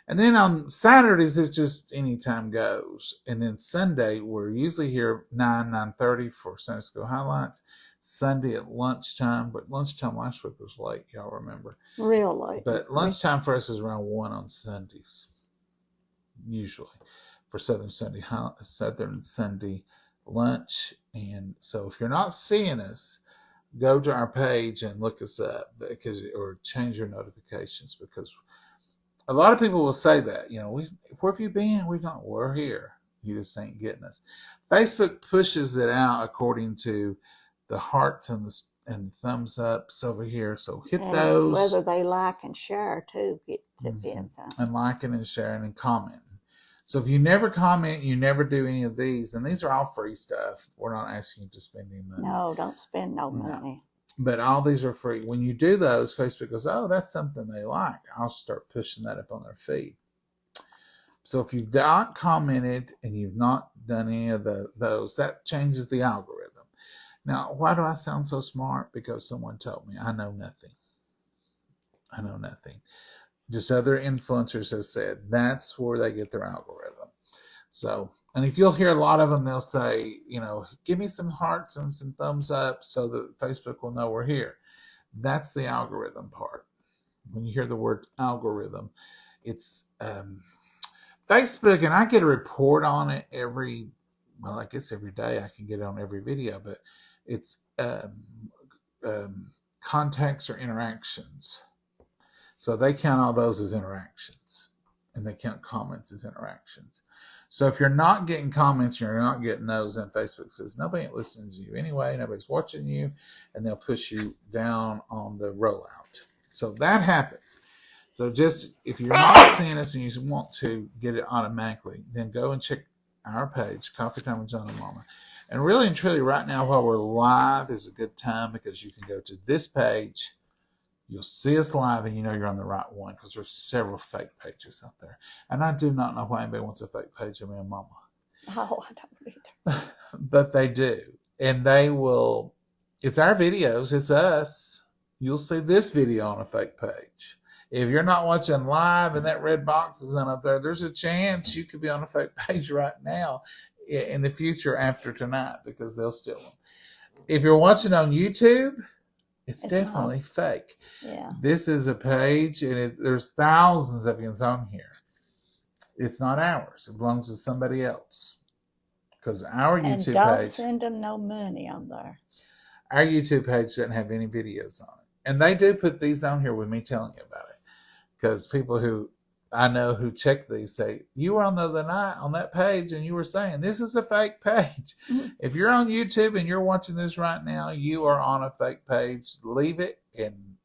[SPEAKER 1] And then on Saturdays, it's just anytime goes. And then Sunday, we're usually here 9:30 for Sunday School Highlights. Sunday at lunchtime, but lunchtime last week was late, y'all remember.
[SPEAKER 2] Real late.
[SPEAKER 1] But lunchtime for us is around 1 on Sundays, usually, for Southern Sunday lunch. And so if you're not seeing us, go to our page and look us up, or change your notifications, because a lot of people will say that, where have you been? We're here. You just ain't getting us. Facebook pushes it out according to the hearts and the thumbs ups over here. So hit those.
[SPEAKER 2] Whether they like and share too, it depends on.
[SPEAKER 1] And liking and sharing and commenting. So if you never comment, you never do any of these, and these are all free stuff. We're not asking you to spend any money.
[SPEAKER 2] No, don't spend no money.
[SPEAKER 1] But all these are free. When you do those, Facebook goes, oh, that's something they like. I'll start pushing that up on their feed. So if you've not commented and you've not done any of those, that changes the algorithm. Now, why do I sound so smart? Because someone told me. I know nothing. Just other influencers have said that's where they get their algorithm. So, and if you'll hear a lot of them, they'll say, give me some hearts and some thumbs up so that Facebook will know we're here. That's the algorithm part. When you hear the word algorithm, it's Facebook, and I get a report on it I guess every day. I can get it on every video, but it's contacts or interactions. So they count all those as interactions, and they count comments as interactions. So if you're not getting comments, you're not getting those, and Facebook says nobody ain't listening to you anyway, nobody's watching you, and they'll push you down on the rollout. So that happens. So just if you're not seeing us and you want to get it automatically, then go and check our page, Coffee Time with John and Mama. And really and truly, right now while we're live is a good time, because you can go to this page. You'll see us live, and you're on the right one, because there's several fake pages out there. And I do not know why anybody wants a fake page of me and Mama.
[SPEAKER 2] Oh, I don't either.
[SPEAKER 1] But they do. And they will. It's our videos. It's us. You'll see this video on a fake page. If you're not watching live and that red box is on up there, there's a chance you could be on a fake page right now in the future after tonight, because they'll steal them. If you're watching on YouTube, It's
[SPEAKER 2] It's
[SPEAKER 1] definitely fake.
[SPEAKER 2] Yeah.
[SPEAKER 1] This is a page, and there's thousands of yous on here. It's not ours. It belongs to somebody else. Because our
[SPEAKER 2] And
[SPEAKER 1] YouTube
[SPEAKER 2] don't
[SPEAKER 1] page,
[SPEAKER 2] send them no money on there.
[SPEAKER 1] our YouTube page doesn't have any videos on it. And they do put these on here with me telling you about it. Because people who I know who check these say, you were on the other night on that page and you were saying, this is a fake page.
[SPEAKER 2] Mhm.
[SPEAKER 1] If you're on YouTube and you're watching this right now, you are on a fake page. Leave it. And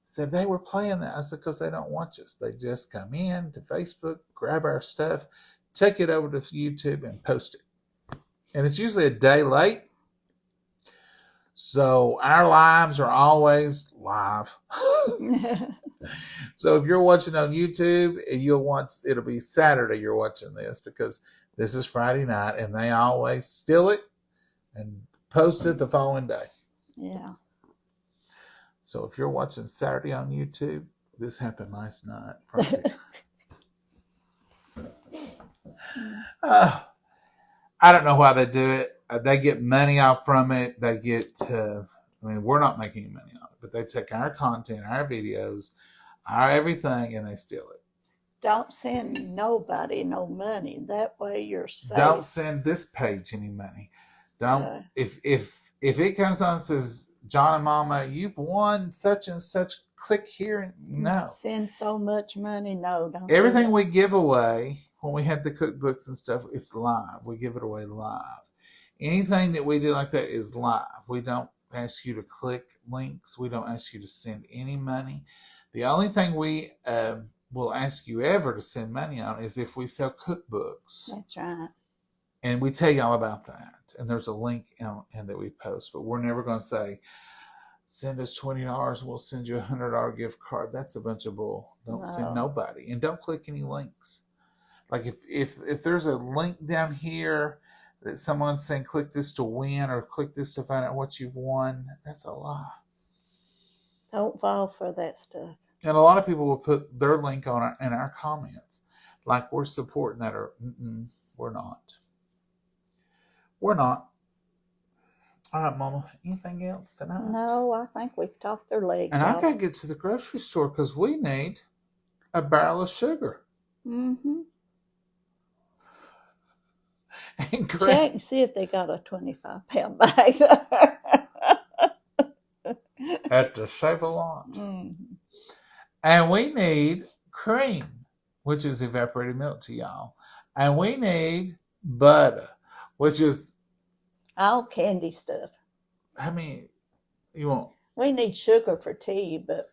[SPEAKER 1] said they were playing that. I said, because they don't watch us. They just come in to Facebook, grab our stuff, take it over to YouTube and post it. And it's usually a day late. So our lives are always live. So if you're watching on YouTube, it'll be Saturday you're watching this, because this is Friday night and they always steal it and post it the following day.
[SPEAKER 2] Yeah.
[SPEAKER 1] So if you're watching Saturday on YouTube, this happened last night. Probably. I don't know why they do it. They get money off from it. They get, we're not making any money on it, but they take our content, our videos, our everything, and they steal it.
[SPEAKER 2] Don't send nobody no money. That way you're safe.
[SPEAKER 1] Don't send this page any money. Don't. If it comes on and says, John and Mama, you've won such and such, click here. No.
[SPEAKER 2] Send so much money. No, don't.
[SPEAKER 1] Everything we give away when we have the cookbooks and stuff, it's live. We give it away live. Anything that we do like that is live. We don't ask you to click links. We don't ask you to send any money. The only thing we will ask you ever to send money on is if we sell cookbooks.
[SPEAKER 2] That's right.
[SPEAKER 1] And we tell you all about that. And there's a link in that we post. But we're never going to say, send us $20 and we'll send you a $100 gift card. That's a bunch of bull. Don't send nobody. And don't click any links. Like if there's a link down here that someone's saying, click this to win or click this to find out what you've won, that's a lie.
[SPEAKER 2] Don't fall for that stuff.
[SPEAKER 1] And a lot of people will put their link on in our comments. Like we're supporting that, or we're not. We're not. All right, Mama. Anything else tonight?
[SPEAKER 2] No, I think we've talked their legs
[SPEAKER 1] And
[SPEAKER 2] off.
[SPEAKER 1] I got to get to the grocery store because we need a barrel of sugar.
[SPEAKER 2] Mm-hmm.
[SPEAKER 1] And
[SPEAKER 2] Check and see if they got a 25-pound bag there.
[SPEAKER 1] at the Save-A-Lot.
[SPEAKER 2] Mm-hmm.
[SPEAKER 1] And we need cream, which is evaporated milk to y'all. And we need butter, which is...
[SPEAKER 2] All candy stuff.
[SPEAKER 1] I mean, you want...
[SPEAKER 2] We need sugar for tea, but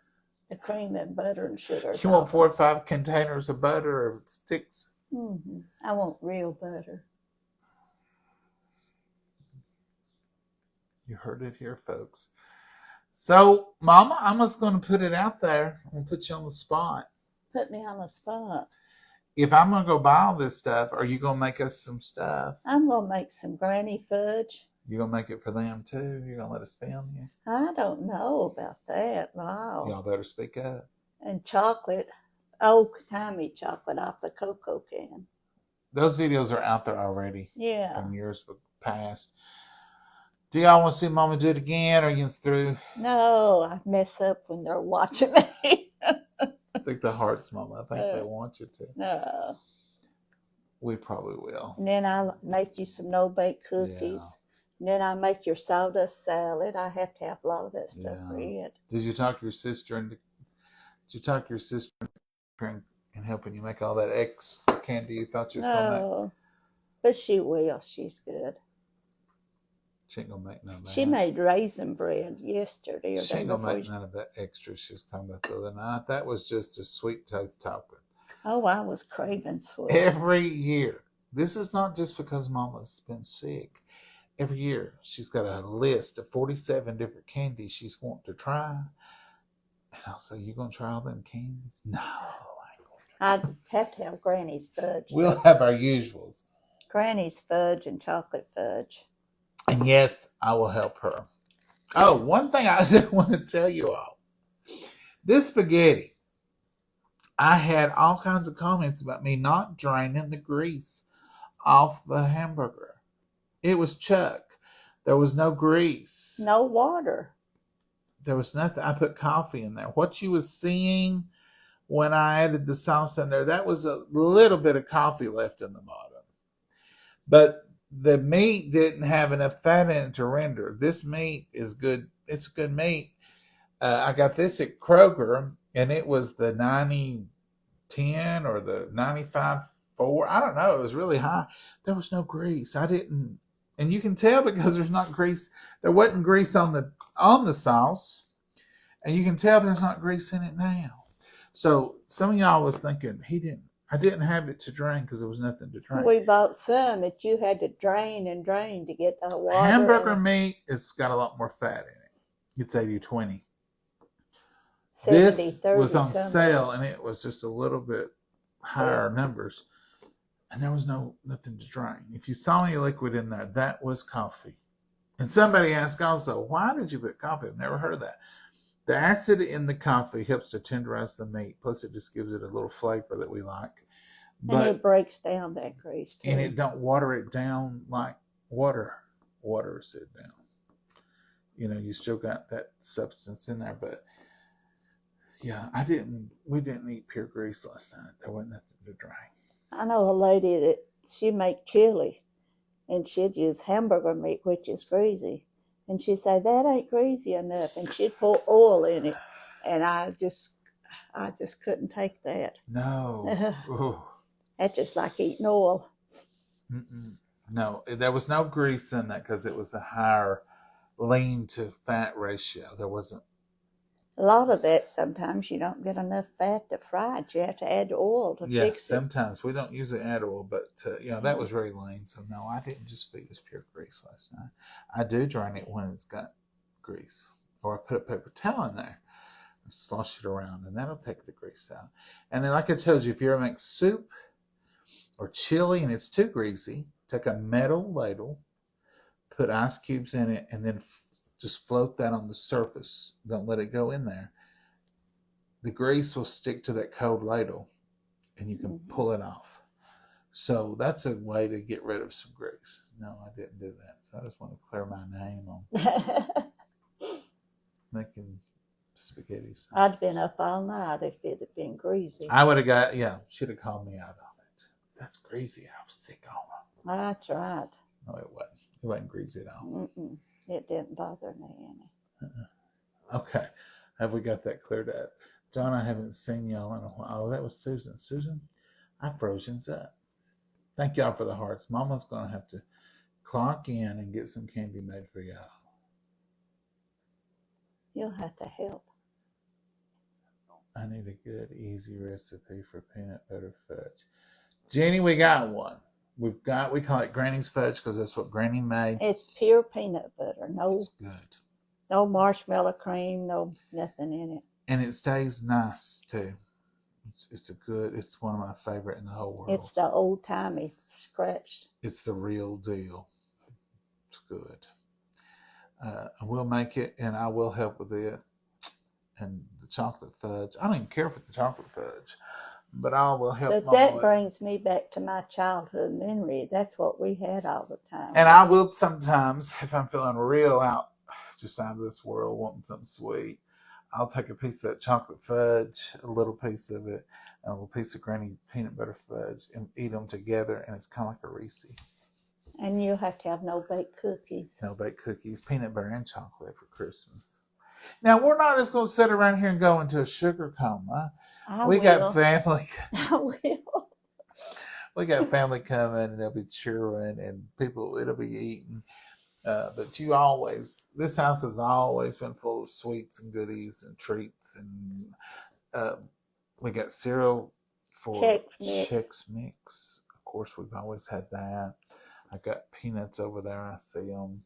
[SPEAKER 2] the cream and butter and sugar.
[SPEAKER 1] You want 4 or 5 containers of butter or sticks?
[SPEAKER 2] Mm-hmm. I want real butter.
[SPEAKER 1] You heard it here, folks. So, Mama, I'm just going to put it out there. I'm going to put you on the spot.
[SPEAKER 2] Put me on the spot.
[SPEAKER 1] If I'm going to go buy all this stuff, are you going to make us some stuff?
[SPEAKER 2] I'm going to make some granny fudge.
[SPEAKER 1] You going to make it for them, too? You're going to let us film you?
[SPEAKER 2] I don't know about that. Wow.
[SPEAKER 1] Y'all better speak up.
[SPEAKER 2] And chocolate. Old-timey chocolate off the cocoa can.
[SPEAKER 1] Those videos are out there already.
[SPEAKER 2] Yeah.
[SPEAKER 1] From years past. Do y'all want to see Mama do it again, or are you through?
[SPEAKER 2] No, I mess up when they're watching me.
[SPEAKER 1] I think the heart's Mama. I think they want you to.
[SPEAKER 2] No.
[SPEAKER 1] We probably will.
[SPEAKER 2] And then I make you some no-bake cookies.
[SPEAKER 1] Yeah.
[SPEAKER 2] And then I make your sawdust salad. I have to have a lot of that stuff for it.
[SPEAKER 1] Did you talk your sister into and helping you make all that X candy you thought you was going to make?
[SPEAKER 2] No, but she will. She's good.
[SPEAKER 1] She ain't going to make none of that.
[SPEAKER 2] She made raisin bread yesterday. Or
[SPEAKER 1] She ain't going to make none of that extra she was talking about the other night. That was just a sweet tooth topping.
[SPEAKER 2] Oh, I was craving sweet.
[SPEAKER 1] Every year. This is not just because Mama's been sick. Every year, she's got a list of 47 different candies she's wanting to try. And I'll say, you going to try all them candies? No, I ain't going to try.
[SPEAKER 2] I'd have to have Granny's fudge.
[SPEAKER 1] We'll have our usuals.
[SPEAKER 2] Granny's fudge and chocolate fudge.
[SPEAKER 1] And yes, I will help her. Oh, one thing I did want to tell you all. This spaghetti, I had all kinds of comments about me not draining the grease off the hamburger. It was chuck. There was no grease.
[SPEAKER 2] No water.
[SPEAKER 1] there was nothing. I put coffee in there. What you was seeing when I added the sauce in there, that was a little bit of coffee left in the bottom. But the meat didn't have enough fat in it to render. This meat is good. It's good meat. I got this at Kroger, and it was the 90-10 or the 95-4. I don't know. It was really high. There was no grease. I didn't, and you can tell because there's not grease. There wasn't grease on the sauce, and you can tell there's not grease in it now. So some of y'all was thinking I didn't have it to drain because there was nothing to drain.
[SPEAKER 2] We bought some that you had to drain and drain to get the water.
[SPEAKER 1] Hamburger meat has got a lot more fat in it. It's 80-20.
[SPEAKER 2] 70,
[SPEAKER 1] This
[SPEAKER 2] 30
[SPEAKER 1] was on
[SPEAKER 2] something.
[SPEAKER 1] sale, and it was just a little bit higher numbers, and there was nothing to drain. If you saw any liquid in there, that was coffee. And somebody asked also, why did you put coffee? I've never heard of that. The acid in the coffee helps to tenderize the meat. Plus, it just gives it a little flavor that we like.
[SPEAKER 2] And it breaks down that grease too.
[SPEAKER 1] And it don't water it down like water waters it down. You still got that substance in there, but yeah, we didn't eat pure grease last night. There wasn't nothing to drain.
[SPEAKER 2] I know a lady that she make chili, and she'd use hamburger meat, which is greasy, and she'd say that ain't greasy enough, and she'd pour oil in it, and I just couldn't take that.
[SPEAKER 1] No. Ooh.
[SPEAKER 2] That's just like eating oil.
[SPEAKER 1] Mm-mm. No, there was no grease in that because it was a higher lean to fat ratio. There wasn't.
[SPEAKER 2] A lot of that, sometimes you don't get enough fat to fry it. You have to add oil to
[SPEAKER 1] Yeah,
[SPEAKER 2] fix it.
[SPEAKER 1] sometimes we don't usually add oil, but that was very lean. So no, I didn't just feed us pure grease last night. I do drain it when it's got grease, or I put a paper towel in there and slosh it around, and that'll take the grease out. And then, like I told you, if you ever make soup or chili and it's too greasy, take a metal ladle, put ice cubes in it, and then just float that on the surface. Don't let it go in there. The grease will stick to that cold ladle, and you can pull it off. So that's a way to get rid of some grease. No, I didn't do that. So I just want to clear my name on making spaghetti.
[SPEAKER 2] I'd been up all night if it had been greasy.
[SPEAKER 1] I would have should have called me out on it. That's greasy. I was sick on it.
[SPEAKER 2] I tried.
[SPEAKER 1] No, it wasn't. It wasn't greasy at all.
[SPEAKER 2] Mm-mm. It didn't bother me any.
[SPEAKER 1] Okay. Have we got that cleared up? John, I haven't seen y'all in a while. Oh, that was Susan. Susan, I frozen's up. Thank y'all for the hearts. Mama's going to have to clock in and get some candy made for y'all.
[SPEAKER 2] You'll have to help.
[SPEAKER 1] I need a good, easy recipe for peanut butter fudge. Jenny, we got one. We call it Granny's fudge because that's what Granny made.
[SPEAKER 2] It's pure peanut butter.
[SPEAKER 1] It's good.
[SPEAKER 2] No marshmallow cream, no nothing in it.
[SPEAKER 1] And it stays nice too. It's one of my favorite in the whole world.
[SPEAKER 2] It's the old timey scratched.
[SPEAKER 1] It's the real deal. It's good. We'll make it, and I will help with it. And the chocolate fudge. I don't even care for the chocolate fudge, but I will help.
[SPEAKER 2] But that brings me back to my childhood memory. That's what we had all the time.
[SPEAKER 1] And I will sometimes, if I'm feeling real out of this world, wanting something sweet, I'll take a piece of that chocolate fudge, a little piece of it, and a little piece of Granny peanut butter fudge, and eat them together, and it's kind of like a Reese.
[SPEAKER 2] And you'll have to have no baked cookies.
[SPEAKER 1] No baked cookies, peanut butter and chocolate for Christmas. Now, we're not just going to sit around here and go into a sugar coma. We got family.
[SPEAKER 2] I will.
[SPEAKER 1] We got family coming, and they'll be cheering, and it'll be eating. But this house has always been full of sweets and goodies and treats. And we got cereal for Chex Mix. Of course, we've always had that. I got peanuts over there. I see them.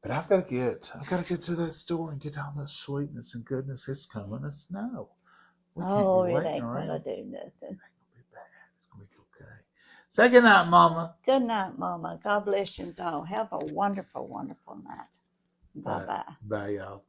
[SPEAKER 1] But I've got to get to that store and get all that sweetness and goodness. It's coming to snow. We can't be
[SPEAKER 2] it
[SPEAKER 1] waiting
[SPEAKER 2] ain't
[SPEAKER 1] around.
[SPEAKER 2] going to do nothing.
[SPEAKER 1] It ain't gonna be bad. It's gonna be okay. Say good night, Mama.
[SPEAKER 2] Good night, Mama. God bless you all. Have a wonderful, wonderful night. Bye-bye.
[SPEAKER 1] Bye, y'all.